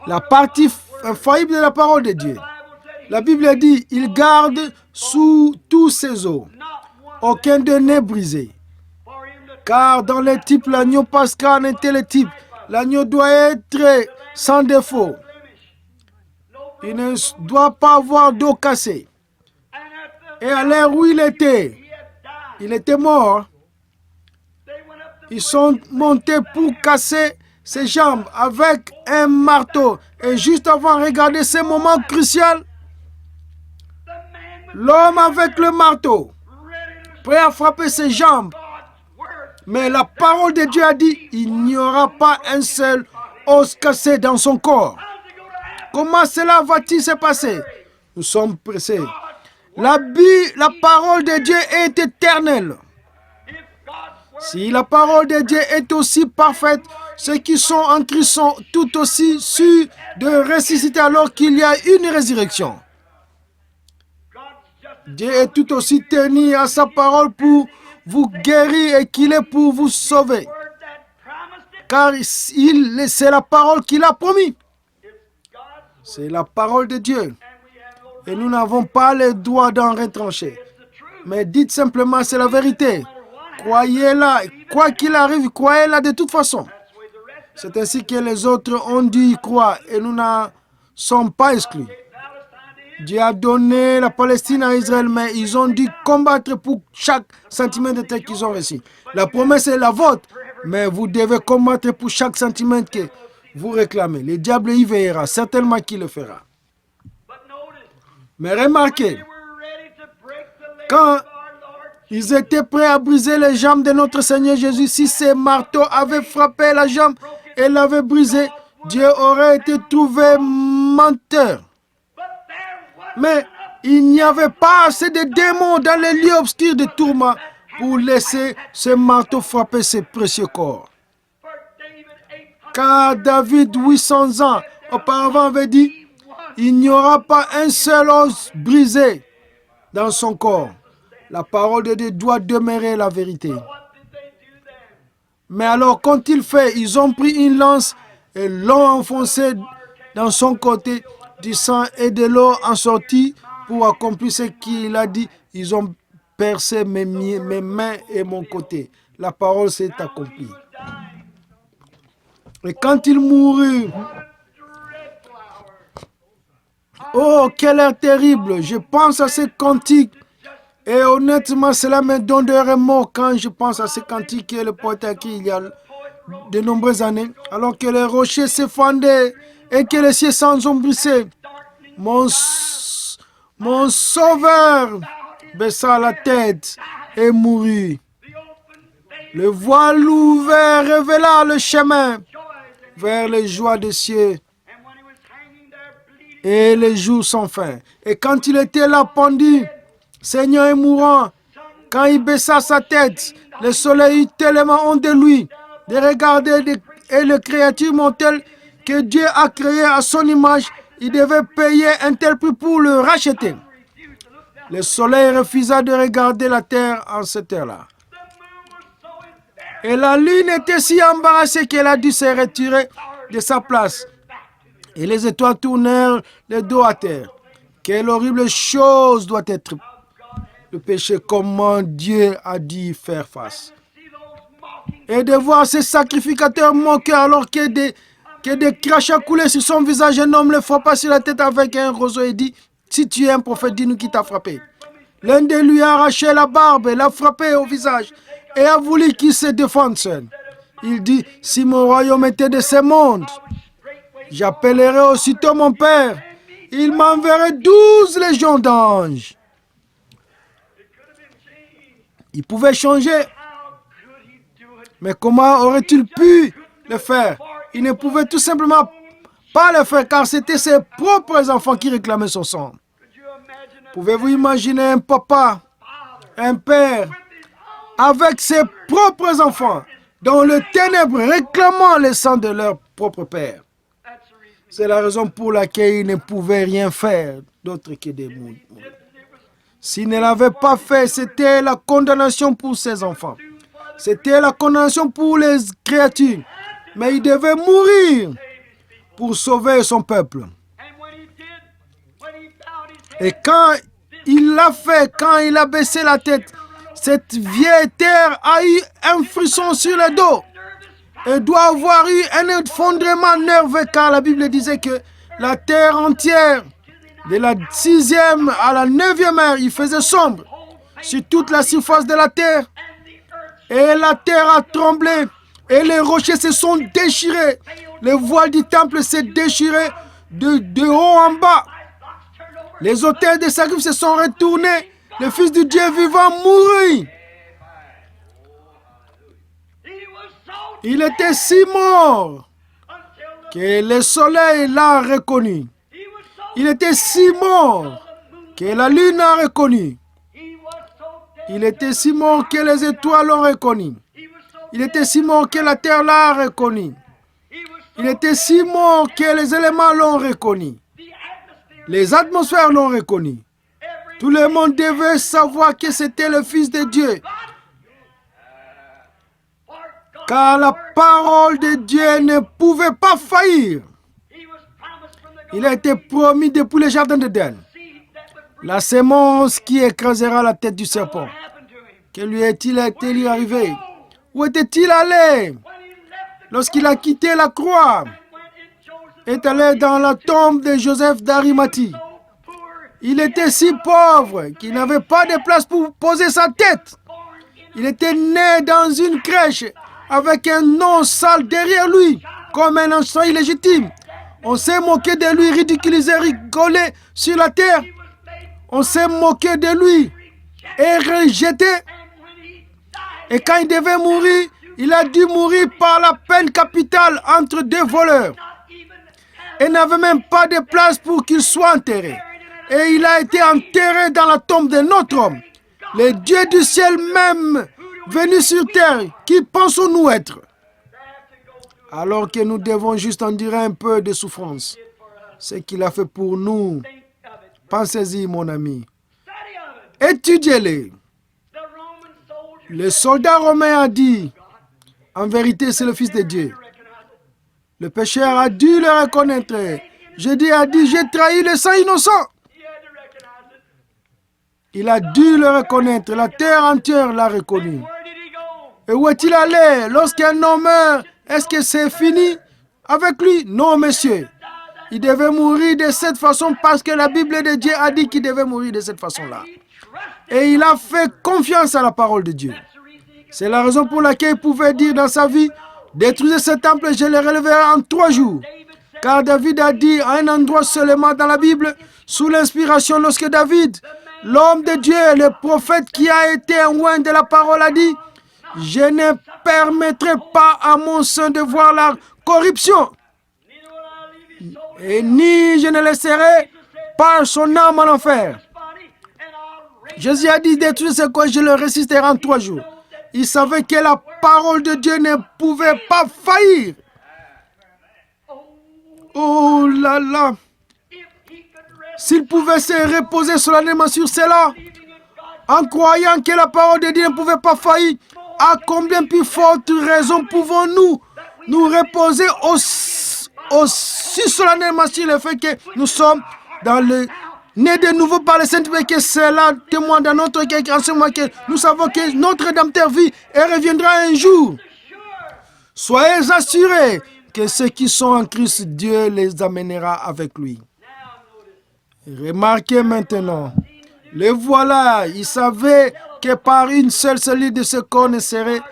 la partie infaillible de la parole de Dieu. La Bible dit, il garde sous tous ses os. Aucun d'eux n'est brisé. Car dans les types, l'agneau pascal était le type. L'agneau doit être sans défaut. Il ne doit pas avoir d'eau cassée. Et à l'heure où il était mort. Ils sont montés pour casser ses jambes avec un marteau. Et juste avant de regarder ce moment crucial, l'homme avec le marteau, prêt à frapper ses jambes. Mais la parole de Dieu a dit, il n'y aura pas un seul os cassé dans son corps. Comment cela va-t-il se passer? Nous sommes pressés. La parole de Dieu est éternelle. Si la parole de Dieu est aussi parfaite, ceux qui sont en Christ sont tout aussi sûrs de ressusciter alors qu'il y a une résurrection. Dieu est tout aussi tenu à sa parole pour vous guérir et qu'il est pour vous sauver. Car c'est la parole qu'il a promis. C'est la parole de Dieu. Et nous n'avons pas le droit d'en retrancher. Mais dites simplement, c'est la vérité. Croyez-la. Quoi qu'il arrive, croyez-la de toute façon. C'est ainsi que les autres ont dû y croire et nous n'en sommes pas exclus. Dieu a donné la Palestine à Israël, mais ils ont dû combattre pour chaque centimètre de terre qu'ils ont reçu. La promesse est la vôtre, mais vous devez combattre pour chaque centimètre que vous réclamez. Le diable y veillera, certainement qu'il le fera. Mais remarquez, quand ils étaient prêts à briser les jambes de notre Seigneur Jésus, si ces marteaux avaient frappé la jambe et l'avaient brisé, Dieu aurait été trouvé menteur. Mais il n'y avait pas assez de démons dans les lieux obscurs de tourment pour laisser ce marteau frapper ses précieux corps. Car David, 800 ans auparavant, avait dit, il n'y aura pas un seul os brisé dans son corps. La parole de Dieu doit demeurer la vérité. Mais alors, qu'ont-ils fait? Ils ont pris une lance et l'ont enfoncée dans son côté. Du sang et de l'eau en sorti pour accomplir ce qu'il a dit. Ils ont percé mes mains et mon côté. La parole s'est accomplie. Et quand il mourut, oh, quelle heure terrible! Je pense à ces cantiques. Et honnêtement, cela me donne des remords quand je pense à ces cantiques que le poète a écrit il y a de nombreuses années. Alors que les rochers se fendaient et que les cieux s'ensombrissaient. Mon sauveur baissa la tête et mourut. Le voile ouvert révéla le chemin vers les joies des cieux et les jours sans fin. Et quand il était là pendu, Seigneur et mourant, quand il baissa sa tête, le soleil eut tellement honte de lui, de regarder et les créatures mortelles que Dieu a créées à son image, il devait payer un tel prix pour le racheter. Le soleil refusa de regarder la terre en cette heure-là. Et la lune était si embarrassée qu'elle a dû se retirer de sa place. Et les étoiles tournèrent le dos à terre. Quelle horrible chose doit être le péché, comment Dieu a dû faire face. Et de voir ces sacrificateurs moqueurs alors que des crachats coulaient sur son visage, un homme le frappa sur la tête avec un roseau et dit, si tu es un prophète, dis-nous qui t'a frappé. L'un d'eux lui a arraché la barbe et l'a frappé au visage et a voulu qu'il se défende seul. Il dit, si mon royaume était de ce monde, j'appellerai aussitôt mon Père. Il m'enverrait 12 légions d'anges. Il pouvait changer. Mais comment aurait-il pu le faire? Il ne pouvait tout simplement pas le faire car c'était ses propres enfants qui réclamaient son sang. Pouvez-vous imaginer un papa, un père, avec ses propres enfants, dans le ténèbre, réclamant le sang de leur propre père? C'est la raison pour laquelle il ne pouvait rien faire d'autre que de mourir. S'il ne l'avait pas fait, c'était la condamnation pour ses enfants. C'était la condamnation pour les créatures. Mais il devait mourir pour sauver son peuple. Et quand il l'a fait, quand il a baissé la tête, cette vieille terre a eu un frisson sur le dos. Et doit avoir eu un effondrement nerveux car la Bible disait que la terre entière, de la 6e à la 9e heure, il faisait sombre sur toute la surface de la terre. Et la terre a tremblé et les rochers se sont déchirés. Le voile du temple s'est déchiré de haut en bas. Les autels de sacrifice se sont retournés. Le Fils du Dieu vivant mourut. Il était si mort que le soleil l'a reconnu. Il était si mort que la lune l'a reconnu. Il était si mort que les étoiles l'ont reconnu. Il était si mort que la terre l'a reconnu. Il était si mort que les éléments l'ont reconnu. Les atmosphères l'ont reconnu. Tout le monde devait savoir que c'était le Fils de Dieu. Car la parole de Dieu ne pouvait pas faillir. Il a été promis depuis le jardin d'Éden. La sémence qui écrasera la tête du serpent. Que lui est-il arrivé? Où était-il allé lorsqu'il a quitté la croix? Est allé dans la tombe de Joseph d'Arimathie. Il était si pauvre qu'il n'avait pas de place pour poser sa tête. Il était né dans une crèche avec un nom sale derrière lui, comme un enfant illégitime. On s'est moqué de lui, ridiculisé, rigolé sur la terre. On s'est moqué de lui et rejeté. Et quand il devait mourir, il a dû mourir par la peine capitale entre deux voleurs. Et n'avait même pas de place pour qu'il soit enterré. Et il a été enterré dans la tombe de notre homme. Le Dieu du ciel même venu sur terre, qui pensons-nous être? Alors que nous devons juste endurer un peu de souffrance. Ce qu'il a fait pour nous. Pensez-y, mon ami. Étudiez-les. Le soldat romain a dit, en vérité, c'est le Fils de Dieu. Le pécheur a dû le reconnaître. Jésus a dit, j'ai trahi le sang innocent. Il a dû le reconnaître. La terre entière l'a reconnu. Et où est-il allé? Lorsqu'un homme meurt, est-ce que c'est fini avec lui? Non, monsieur. Il devait mourir de cette façon parce que la Bible de Dieu a dit qu'il devait mourir de cette façon-là. Et il a fait confiance à la parole de Dieu. C'est la raison pour laquelle il pouvait dire dans sa vie, détruisez ce temple et je le releverai en 3 jours. Car David a dit à un endroit seulement dans la Bible, sous l'inspiration, lorsque David, l'homme de Dieu, le prophète qui a été loin de la parole, a dit, je ne permettrai pas à mon sein de voir la corruption. Et ni je ne laisserai pas son âme en enfer. Jésus a dit, détruisez ce quoi, je le résisterai en 3 jours. Il savait que la parole de Dieu ne pouvait pas faillir. Oh là là! S'il pouvait se reposer solennellement sur cela, en croyant que la parole de Dieu ne pouvait pas faillir, à combien plus forte raison pouvons-nous nous reposer aussi solennellement sur le fait que nous sommes dans le nés de nouveau par le Saint-Esprit, que cela témoigne dans notre cœur en ce moment que nous savons que notre Rédempteur vit et reviendra un jour. Soyez assurés que ceux qui sont en Christ, Dieu les amènera avec lui. Remarquez maintenant, le voilà, il savait que par une seule cellule de ce corps ne serait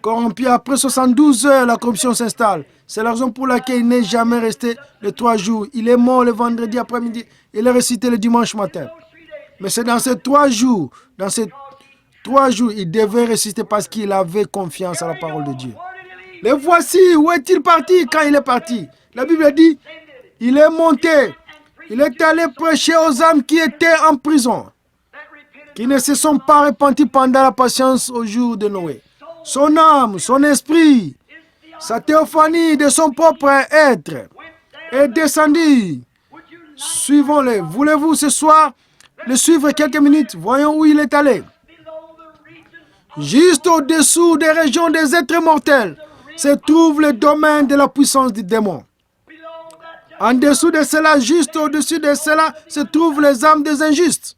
corrompu. Après 72 heures, la corruption s'installe. C'est la raison pour laquelle il n'est jamais resté les 3 jours. Il est mort le vendredi après-midi. Il est ressuscité le dimanche matin. Mais c'est dans ces 3 jours, il devait ressusciter parce qu'il avait confiance à la parole de Dieu. Le voici, où est-il parti quand il est parti? La Bible dit, il est monté. Il est allé prêcher aux âmes qui étaient en prison, qui ne se sont pas repentis pendant la patience au jour de Noé. Son âme, son esprit, sa théophanie de son propre être est descendue. Suivons-le. Voulez-vous ce soir le suivre quelques minutes? Voyons où il est allé. Juste au-dessous des régions des êtres mortels se trouve le domaine de la puissance du démon. En dessous de cela, juste au-dessus de cela, se trouvent les âmes des injustes.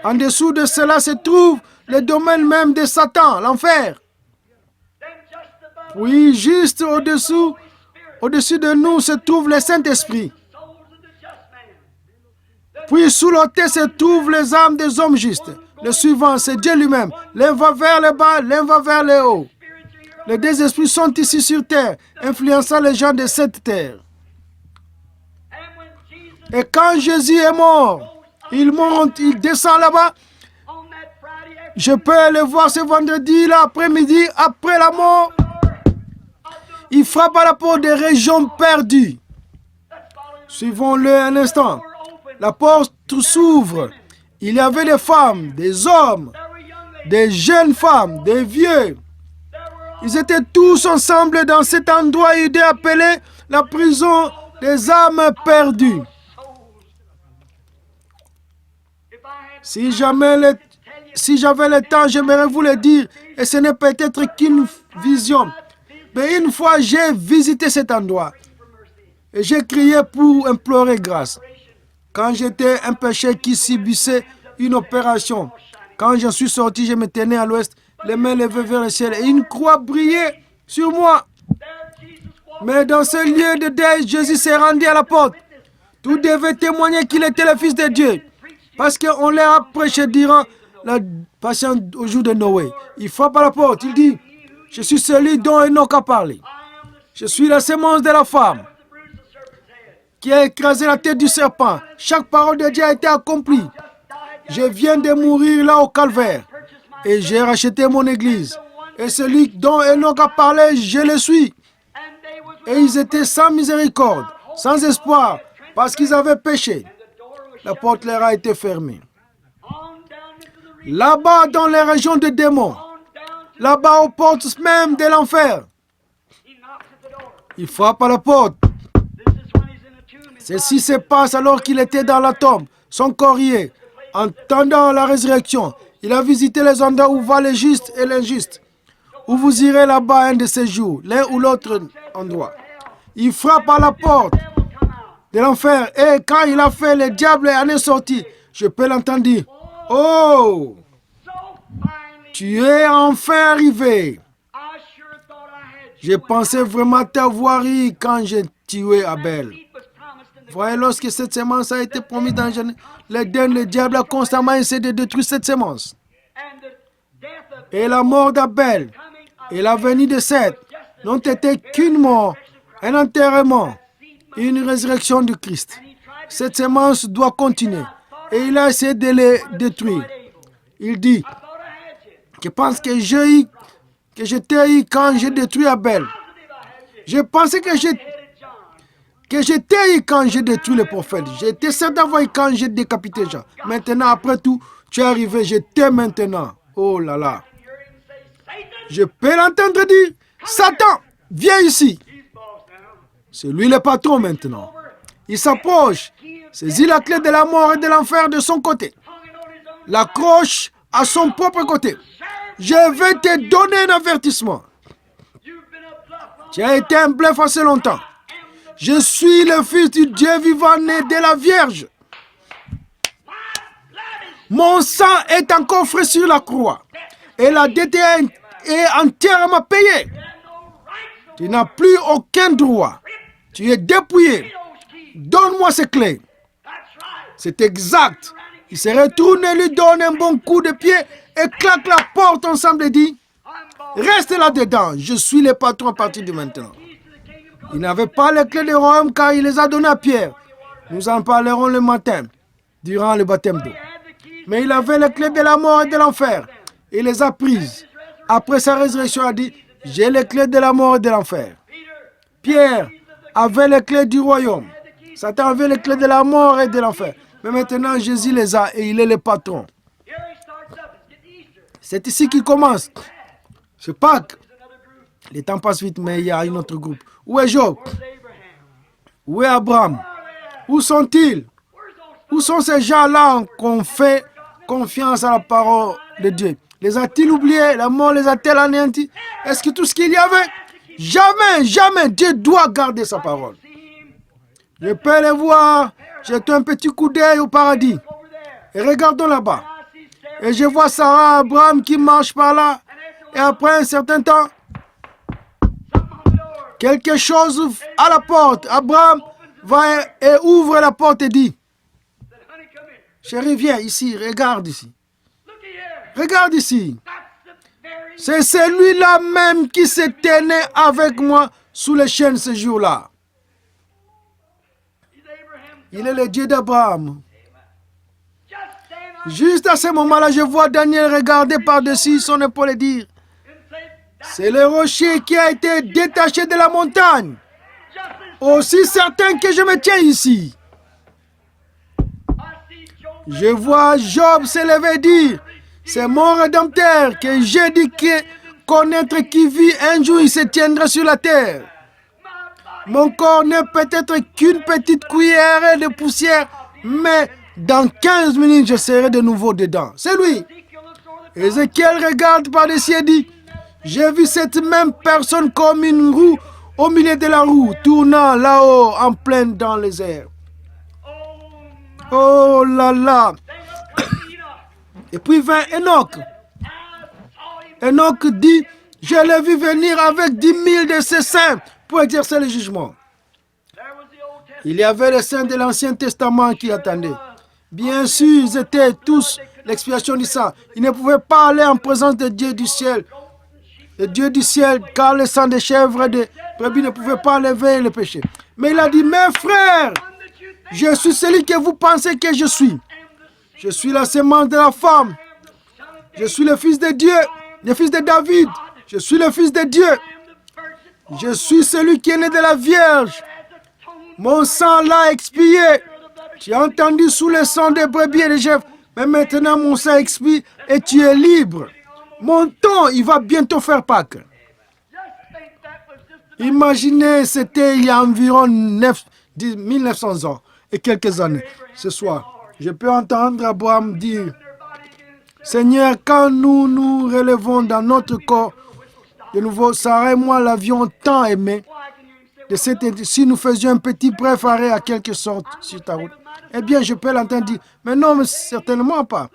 En dessous de cela se trouve le domaine même de Satan, l'enfer. Puis, juste au-dessus de nous, se trouve le Saint-Esprit. Puis, sous l'autel se trouvent les âmes des hommes justes. Le suivant, c'est Dieu lui-même. L'un va vers le bas, l'un va vers le haut. Les 2 esprits sont ici sur terre, influençant les gens de cette terre. Et quand Jésus est mort, il monte, il descend là-bas. Je peux le voir ce vendredi, l'après-midi, après la mort. Il frappe à la porte des régions perdues. Suivons-le un instant. La porte s'ouvre. Il y avait des femmes, des hommes, des jeunes femmes, des vieux. Ils étaient tous ensemble dans cet endroit appelé la prison des âmes perdues. Si j'avais le temps, j'aimerais vous le dire, et ce n'est peut-être qu'une vision. Mais une fois, j'ai visité cet endroit et j'ai crié pour implorer grâce. Quand j'étais un pécheur qui subissait une opération, quand je suis sorti, je me tenais à l'ouest, les mains levées vers le ciel, et une croix brillait sur moi. Mais dans ce lieu de deuil, Jésus s'est rendu à la porte. Tout devait témoigner qu'il était le Fils de Dieu. Parce qu'on leur a prêché durant la patience au jour de Noé. Il frappe à la porte, il dit, je suis celui dont Enoch a parlé. Je suis la sémence de la femme qui a écrasé la tête du serpent. Chaque parole de Dieu a été accomplie. Je viens de mourir là au calvaire et j'ai racheté mon église. Et celui dont Enoch a parlé, je le suis. Et ils étaient sans miséricorde, sans espoir, parce qu'ils avaient péché. La porte leur a été fermée. Là-bas, dans les régions de démons, là-bas aux portes même de l'enfer, il frappe à la porte. Ceci se passe alors qu'il était dans la tombe, son corps y est. Entendant la résurrection, il a visité les endroits où va le juste et l'injuste. Où vous irez là-bas un de ces jours, l'un ou l'autre endroit. Il frappe à la porte de l'enfer. Et quand il a fait, le diable en est sorti. Je peux l'entendre dire, oh, tu es enfin arrivé. Je pensais vraiment t'avoir eu quand j'ai tué Abel. Voyez, lorsque cette sémence a été promise dans l'Éden, le diable a constamment essayé de détruire cette sémence. Et la mort d'Abel et la venue de Seth n'ont été qu'une mort, un enterrement, une résurrection de Christ. Cette sémence doit continuer. Et il a essayé de les détruire. Il dit, je pense que je t'ai eu quand j'ai détruit Abel. Je pensais que j'étais eu quand j'ai détruit le prophète. J'étais certain d'avoir eu quand j'ai décapité Jean. Maintenant, après tout, tu es arrivé, je t'ai maintenant. Oh là là. Je peux l'entendre dire, Satan, viens ici. C'est lui le patron maintenant. Il s'approche, saisit la clé de la mort et de l'enfer de son côté. L'accroche à son propre côté. Je vais te donner un avertissement. Tu as été un bluff assez longtemps. Je suis le Fils du Dieu vivant né de la Vierge. Mon sang est encore frais sur la croix. Et la dette est entièrement payée. Tu n'as plus aucun droit. Tu es dépouillé. Donne-moi ces clés. C'est exact. Il se retourne et lui donne un bon coup de pied et claque la porte ensemble et dit, reste là-dedans. Je suis le patron à partir de maintenant. Il n'avait pas les clés du royaume car il les a données à Pierre. Nous en parlerons le matin, durant le baptême d'eau. Mais il avait les clés de la mort et de l'enfer. Il les a prises. Après sa résurrection, il a dit, j'ai les clés de la mort et de l'enfer. Pierre avait les clés du royaume. Satan avait les clés de la mort et de l'enfer. Mais maintenant, Jésus les a et il est le patron. C'est ici qu'il commence. C'est Pâques. Les temps passent vite, mais il y a un autre groupe. Où est Job? Où est Abraham? Où sont-ils? Où sont ces gens-là qu'on fait confiance à la parole de Dieu? Les a-t-il oubliés? La mort les a-t-elle anéantis? Est-ce que tout ce qu'il y avait? Jamais, jamais, Dieu doit garder sa parole. Je peux les voir. Jetons un petit coup d'œil au paradis. Et regardons là-bas. Et je vois Sarah, Abraham qui marche par là. Et après un certain temps, quelque chose à la porte. Abraham va et ouvre la porte et dit, chérie, viens ici, regarde ici. Regarde ici. C'est celui-là même qui se tenait avec moi sous les chaînes ce jour-là. Il est le Dieu d'Abraham. Juste à ce moment-là, je vois Daniel regarder par-dessus son épaule et dire, c'est le rocher qui a été détaché de la montagne. Aussi certain que je me tiens ici. Je vois Job se lever et dire, c'est mon Rédempteur que j'ai dit connaître qui vit un jour, il se tiendra sur la terre. Mon corps n'est peut-être qu'une petite cuillère de poussière, mais dans 15 minutes, je serai de nouveau dedans. C'est lui. Ézéchiel regarde par-dessus et dit, j'ai vu cette même personne comme une roue au milieu de la roue, tournant là-haut en plein dans les airs. Oh là là. Et puis vint Enoch. Enoch dit, je l'ai vu venir avec 10 000 de ses saints pour exercer le jugement. Il y avait les saints de l'Ancien Testament qui attendaient. Bien sûr, ils étaient tous l'expiation du sang. Ils ne pouvaient pas aller en présence de Dieu du ciel. Le Dieu du ciel, car le sang des chèvres et des brebis ne pouvait pas lever le péché. Mais il a dit, mes frères, je suis celui que vous pensez que je suis. Je suis la sémence de la femme. Je suis le fils de Dieu, le fils de David. Je suis le fils de Dieu. Je suis celui qui est né de la Vierge. Mon sang l'a expié. Tu as entendu sous le sang des brebis et des chèvres. Mais maintenant, mon sang expie et tu es libre. Mon temps, il va bientôt faire Pâques. Imaginez, c'était il y a environ 1900 ans et quelques années. Ce soir, je peux entendre Abraham dire, Seigneur, quand nous nous relevons dans notre corps, de nouveau, Sarah et moi l'avions tant aimé. Si nous faisions un petit bref arrêt à quelque sorte sur ta route, eh bien, je peux l'entendre dire, mais non, mais certainement pas.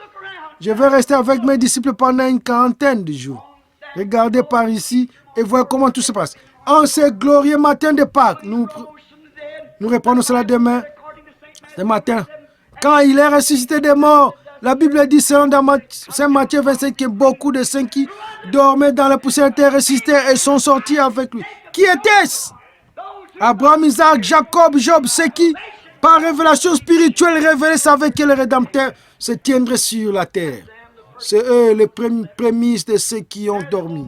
Je vais rester avec mes disciples pendant une quarantaine de jours. Regardez par ici et voyez comment tout se passe. En ce glorieux matin de Pâques, nous reprenons cela demain, ce matin. Quand il est ressuscité des morts, la Bible dit, selon Saint Matthieu 27, que beaucoup de saints qui dormaient dans la poussière étaient ressuscités et sont sortis avec lui. Qui était-ce? Abraham, Isaac, Jacob, Job, ceux qui, par révélation spirituelle révélée, savaient que le Rédempteur se tiendrait sur la terre. C'est eux les prémices de ceux qui ont dormi.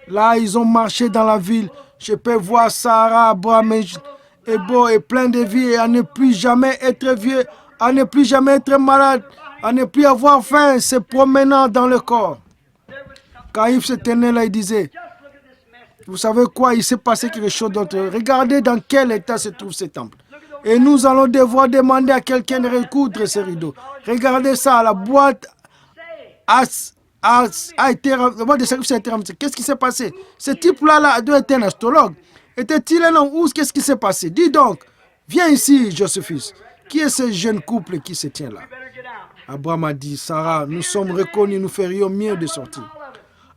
Là, ils ont marché dans la ville. Je peux voir Sarah, Abraham et beau et plein de vie et à ne plus jamais être vieux, à ne plus jamais être malade, à ne plus avoir faim, se promenant dans le corps. Quand Yves se tenait là, il disait, vous savez quoi, il s'est passé quelque chose d'autre. Regardez dans quel état se trouve ce temple. Et nous allons devoir demander à quelqu'un de recoudre ces rideaux. Regardez ça, la boîte a été ramassée. Qu'est-ce qui s'est passé? Ce type-là doit être un astrologue. Était-il un homme ou qu'est-ce qui s'est passé? Dis donc, viens ici, Josephus. Qui est ce jeune couple qui se tient là? Abraham a dit, Sarah, nous sommes reconnus, nous ferions mieux de sortir.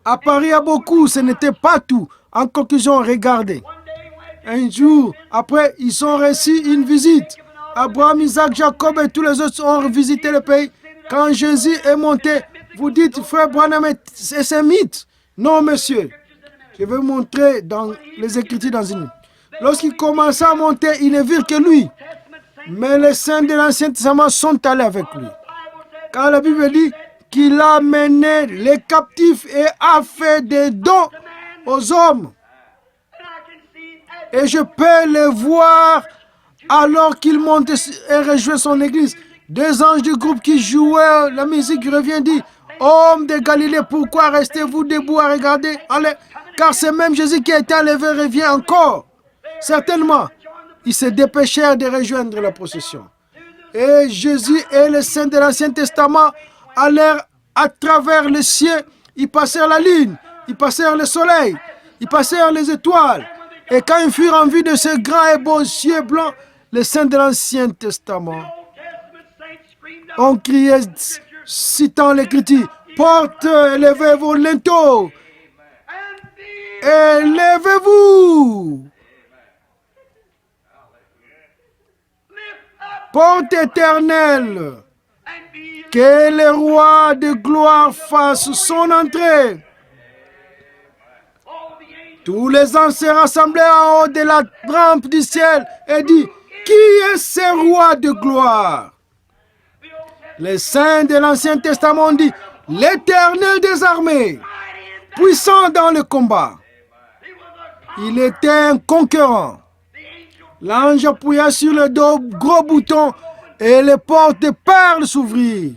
À Paris, à beaucoup, ce n'était pas tout. En conclusion, regardez. Un jour, après, ils ont reçu une visite. Abraham, Isaac, Jacob et tous les autres ont visité le pays. Quand Jésus est monté, vous dites, frère Branham, c'est un mythe. Non, monsieur. Je vais vous montrer dans les Écritures dans une minute. Lorsqu'il commença à monter, ils ne virent que lui. Mais les saints de l'Ancien Testament sont allés avec lui. Quand la Bible dit qu'il a mené les captifs et a fait des dons aux hommes. Et je peux les voir alors qu'il monte et rejoint son église. Deux anges du groupe qui jouaient la musique reviennent dire, hommes de Galilée, pourquoi restez-vous debout à regarder? Allez, car c'est même Jésus qui a été enlevé revient encore. Certainement, ils se dépêchèrent de rejoindre la procession. Et Jésus et les saints de l'Ancien Testament allèrent à travers les cieux. Ils passèrent la lune, ils passèrent le soleil, ils passèrent les étoiles. Et quand ils furent en vue de ce grand et beau ciel blanc, les saints de l'Ancien Testament ont crié, citant l'Écriture, porte, élevez vos linteaux, élevez-vous. Porte éternelle, que le roi de gloire fasse son entrée. Tous les anges se rassemblèrent en haut de la rampe du ciel et dit, qui est ce roi de gloire? Les saints de l'Ancien Testament ont dit, l'Éternel des armées, puissant dans le combat. Il était un conquérant. L'ange appuya sur le dos, gros bouton, et les portes de perles s'ouvrirent.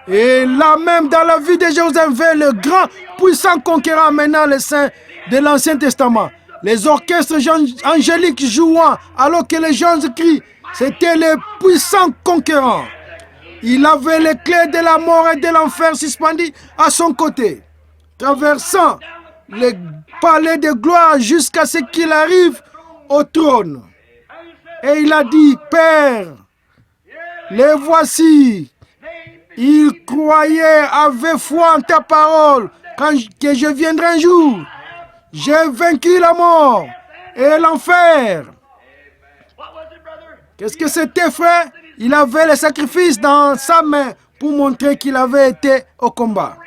Et là même dans la vie de Jérusalem, le grand, puissant conquérant menant les saints de l'Ancien Testament. Les orchestres angéliques jouant alors que les gens crient. C'était le puissant conquérant. Il avait les clés de la mort et de l'enfer suspendues à son côté, traversant les palais de gloire jusqu'à ce qu'il arrive au trône. Et il a dit, Père, les voici. Ils croyaient, avaient foi en ta parole, que je viendrai un jour. J'ai vaincu la mort et l'enfer. Qu'est-ce que c'était, frère? Il avait le sacrifice dans sa main pour montrer qu'il avait été au combat.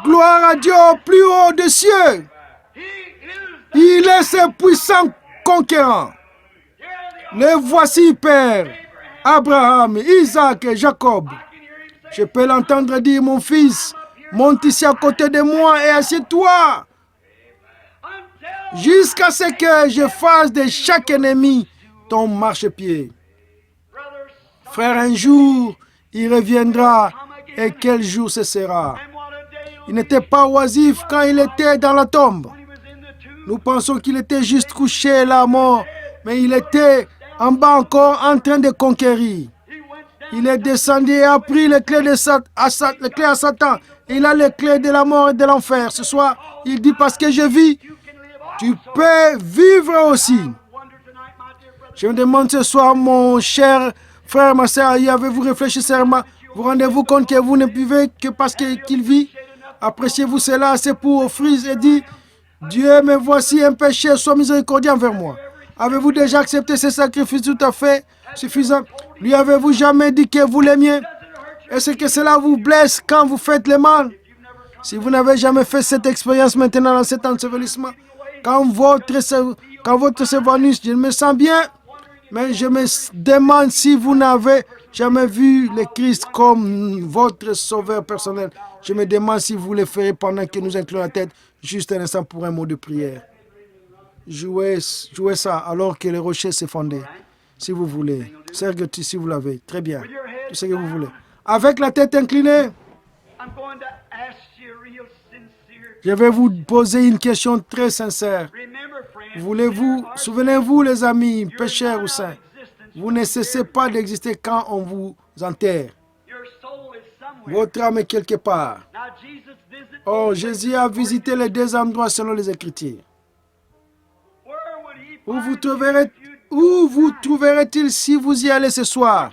Gloire à Dieu au plus haut des cieux. Il est ce puissant conquérant. Les voici, Père, Abraham, Isaac et Jacob. Je peux l'entendre dire, mon fils, monte ici à côté de moi et assieds-toi. Jusqu'à ce que je fasse de chaque ennemi ton marchepied. Frère, un jour, il reviendra. Et quel jour ce sera? Il n'était pas oisif quand il était dans la tombe. Nous pensons qu'il était juste couché là, mort. Mais il était en bas encore en train de conquérir. Il est descendu et a pris les clés, à Satan. Il a les clés de la mort et de l'enfer. Ce soir, il dit, parce que je vis, tu peux vivre aussi. Je me demande ce soir, mon cher frère, ma soeur, y avez-vous réfléchi sérieusement? Vous rendez-vous compte que vous ne vivez que parce qu'il vit? Appréciez-vous cela, c'est pour offrir et dire, Dieu, me voici un péché, sois miséricordieux envers moi. Avez-vous déjà accepté ce sacrifice tout à fait suffisant? Lui avez-vous jamais dit que vous l'aimiez? Est-ce que cela vous blesse quand vous faites le mal? Si vous n'avez jamais fait cette expérience maintenant dans cet ensevelissement, quand votre cerveau, je me sens bien, mais je me demande si vous n'avez jamais vu le Christ comme votre sauveur personnel. Je me demande si vous le ferez pendant que nous inclinons la tête, juste un instant pour un mot de prière. Jouez ça alors que le rocher s'est fondé. Si vous voulez. Serge, si vous l'avez. Très bien. Tout ce que vous voulez. Avec la tête inclinée, je vais vous poser une question très sincère. Souvenez-vous les amis, pécheurs ou saints, vous ne cessez pas d'exister quand on vous enterre. Votre âme est quelque part. Oh, Jésus a visité les deux endroits selon les Écritures. Où vous trouverez-il si vous y allez ce soir?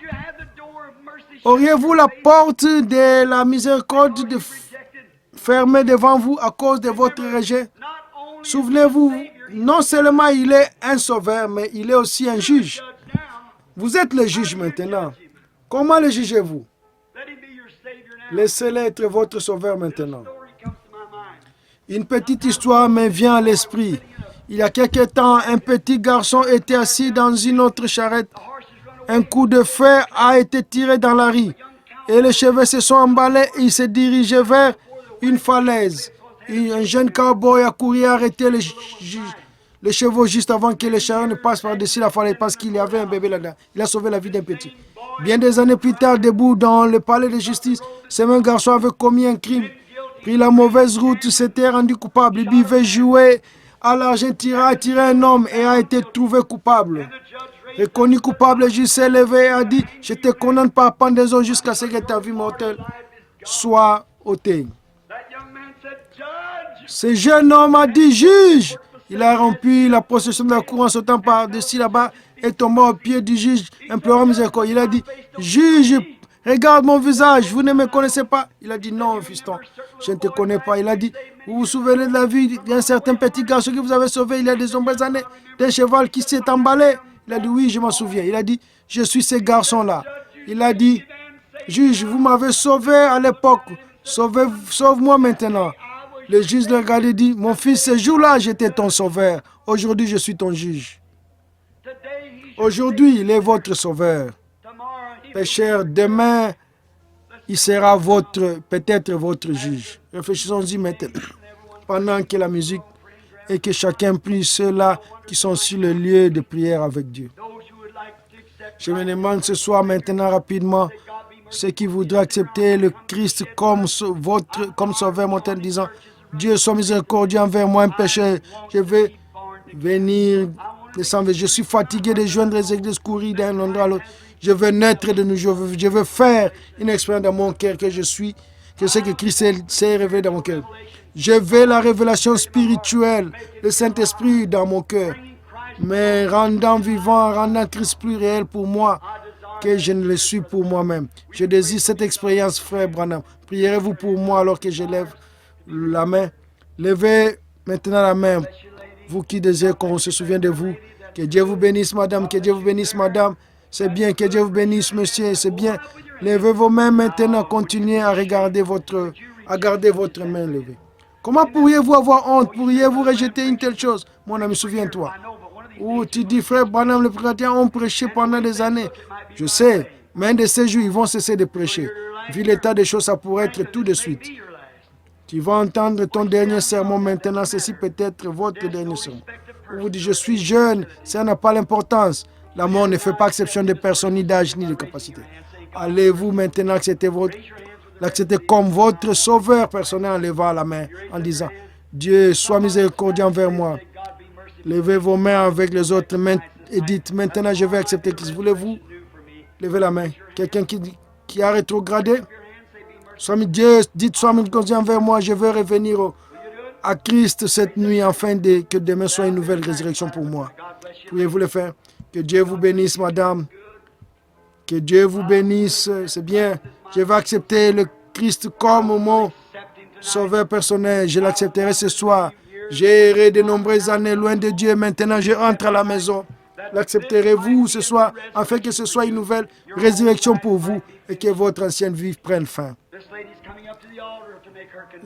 Auriez-vous la porte de la miséricorde fermée devant vous à cause de votre rejet? Souvenez-vous, non seulement il est un sauveur, mais il est aussi un juge. Vous êtes le juge maintenant. Comment le jugez-vous? Laissez-le être votre sauveur maintenant. Une petite histoire me vient à l'esprit. Il y a quelque temps, un petit garçon était assis dans une autre charrette. Un coup de fer a été tiré dans la rue et les chevaux se sont emballés et il s'est dirigé vers une falaise. Et un jeune cowboy a couru et arrêté les chevaux juste avant que les charrettes ne passent par-dessus la falaise parce qu'il y avait un bébé là-dedans. Il a sauvé la vie d'un petit. Bien des années plus tard, debout dans le palais de justice, ce même garçon avait commis un crime, pris la mauvaise route, s'était rendu coupable. Il buvait, jouait à l'Argentine, a tiré un homme et a été trouvé coupable. Reconnu coupable, le juge s'est levé et a dit, je te condamne par pendaison jusqu'à ce que ta vie mortelle soit ôtée. Ce jeune homme a dit, juge. Il a rompu la possession de la cour en sautant par-dessus là-bas et tombant au pied du juge, implorant miséricorde. Il a dit, juge, regarde mon visage, vous ne me connaissez pas? Il a dit, non, fiston, je ne te connais pas. Il a dit, vous vous souvenez de la vie d'un certain petit garçon que vous avez sauvé il y a des nombreuses années, d'un cheval qui s'est emballé? Il a dit, oui, je m'en souviens. Il a dit, je suis ce garçon-là. Il a dit, juge, vous m'avez sauvé à l'époque, sauve-moi maintenant. Le juge le regarde et dit, mon fils, ce jour-là, j'étais ton sauveur. Aujourd'hui, je suis ton juge. Aujourd'hui, il est votre sauveur. Pécheur, demain, il sera peut-être votre juge. Réfléchissons-y maintenant. Pendant que la musique et que chacun prie ceux-là qui sont sur le lieu de prière avec Dieu. Je me demande ce soir maintenant rapidement ceux qui voudraient accepter le Christ comme sauveur montagne disant, Dieu soit miséricordieux envers moi, un pécheur. Je vais venir descendre. Je suis fatigué de joindre les églises, courir d'un endroit à l'autre. Je veux naître de nouveau. Je veux faire une expérience dans mon cœur que je sais que Christ s'est révélé dans mon cœur. Je veux la révélation spirituelle, le Saint-Esprit dans mon cœur. me rendant vivant, rendant Christ plus réel pour moi que je ne le suis pour moi-même. Je désire cette expérience, frère Branham. Prierez-vous pour moi alors que je lève la main? Levez maintenant la main, vous qui désirez qu'on se souvienne de vous. Que Dieu vous bénisse, madame. Que Dieu vous bénisse, madame. C'est bien. Que Dieu vous bénisse, monsieur. C'est bien. Levez vos mains maintenant. Continuez à garder votre main levée. Comment pourriez-vous avoir honte? Pourriez-vous rejeter une telle chose? Mon ami, souviens-toi. Ou tu dis, frère Branham, les chrétiens ont prêché pendant des années. Je sais, mais un de ces jours, ils vont cesser de prêcher. Vu l'état des choses, ça pourrait être tout de suite. Tu vas entendre ton dernier sermon maintenant. Ceci peut être votre dernier sermon. Vous dites, je suis jeune, ça n'a pas l'importance. La mort ne fait pas exception de personne, ni d'âge, ni de capacité. Allez-vous maintenant l'accepter comme votre sauveur personnel en levant la main, en disant, Dieu, sois miséricordieux envers moi. Levez vos mains avec les autres mains et dites, maintenant je vais accepter Christ. Voulez-vous lever la main? Quelqu'un qui a rétrogradé? Dieu, dites, sois miséricordieux envers moi, je veux revenir à Christ cette nuit afin que demain soit une nouvelle résurrection pour moi. Pourriez-vous le faire? Que Dieu vous bénisse, madame. Que Dieu vous bénisse. C'est bien. Je vais accepter le Christ comme mon sauveur personnel. Je l'accepterai ce soir. J'ai erré de nombreuses années loin de Dieu. Maintenant, je rentre à la maison. L'accepterez-vous ce soir afin que ce soit une nouvelle résurrection pour vous et que votre ancienne vie prenne fin?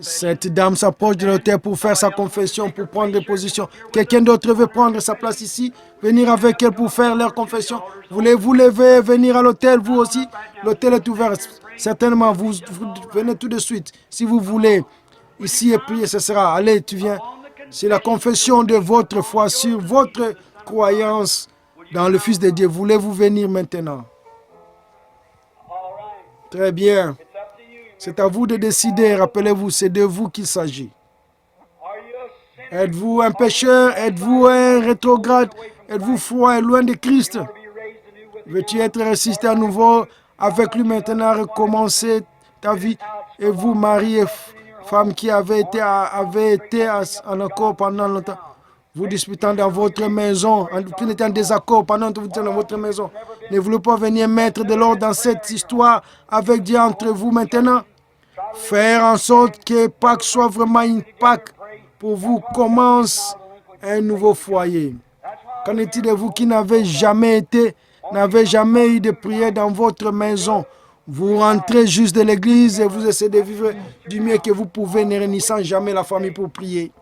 Cette dame s'approche de l'autel pour faire sa confession, pour prendre position. Quelqu'un d'autre veut prendre sa place ici, venir avec elle pour faire leur confession. Voulez-vous lever, venir à l'autel, vous aussi? L'autel est ouvert. Certainement, vous venez tout de suite. Si vous voulez, ici et prier, ce sera. Allez, tu viens. C'est la confession de votre foi sur votre croyance dans le Fils de Dieu. Voulez-vous venir maintenant? Très bien. C'est à vous de décider. Rappelez-vous, c'est de vous qu'il s'agit. Êtes-vous un pécheur? Êtes-vous un rétrograde? Êtes-vous froid et loin de Christ? Veux-tu être ressuscité à nouveau avec lui maintenant, recommencer ta vie? Et vous, mari et femme qui avez été en accord pendant longtemps, vous disputant dans votre maison, qui n'était en désaccord pendant que vous étiez dans votre maison, ne voulez pas venir mettre de l'ordre dans cette histoire avec Dieu entre vous maintenant? Faire en sorte que Pâques soit vraiment une Pâques pour vous, commence un nouveau foyer. Qu'en est-il de vous qui n'avez jamais eu de prière dans votre maison? Vous rentrez juste de l'église et vous essayez de vivre du mieux que vous pouvez, ne réunissant jamais la famille pour prier.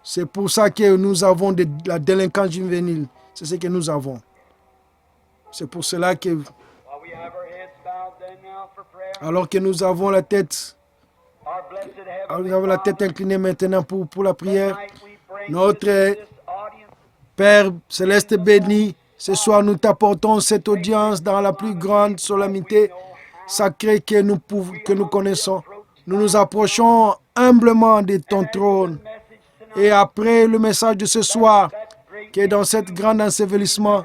C'est pour ça que nous avons de la délinquance juvénile. C'est ce que nous avons. C'est pour cela que, alors que nous avons la tête inclinée maintenant pour la prière, notre Père Céleste béni, ce soir nous t'apportons cette audience dans la plus grande solennité sacrée que nous connaissons. Nous nous approchons humblement de ton trône. Et après le message de ce soir, que dans cet grand ensevelissement,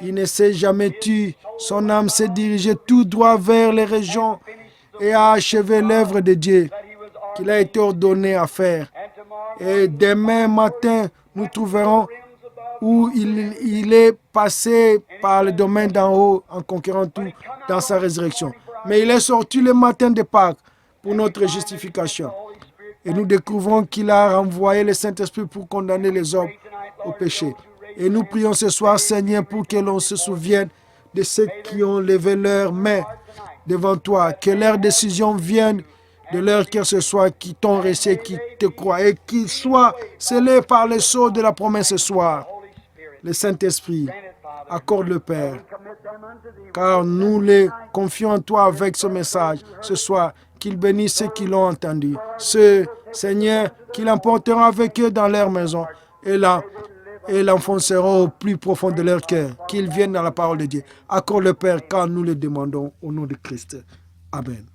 il ne s'est jamais tu. Son âme s'est dirigée tout droit vers les régions et a achevé l'œuvre de Dieu qu'il a été ordonné à faire. Et demain matin, nous trouverons où il est passé par le domaine d'en haut en conquérant tout dans sa résurrection. Mais il est sorti le matin de Pâques pour notre justification. Et nous découvrons qu'il a renvoyé le Saint-Esprit pour condamner les hommes au péché. Et nous prions ce soir, Seigneur, pour que l'on se souvienne de ceux qui ont levé leurs mains devant toi. Que leurs décisions viennent de leur cœur ce soir, qui t'ont reçu, qui te croient, et qu'ils soient scellés par le sceau de la promesse ce soir. Le Saint-Esprit, accorde le Père, car nous les confions en toi avec ce message ce soir. Qu'il bénisse ceux qui l'ont entendu. Ceux, Seigneur, qui l'emporteront avec eux dans leur maison et l'enfonceront au plus profond de leur cœur. Qu'ils viennent dans la parole de Dieu. Accorde le Père, car nous le demandons au nom de Christ. Amen.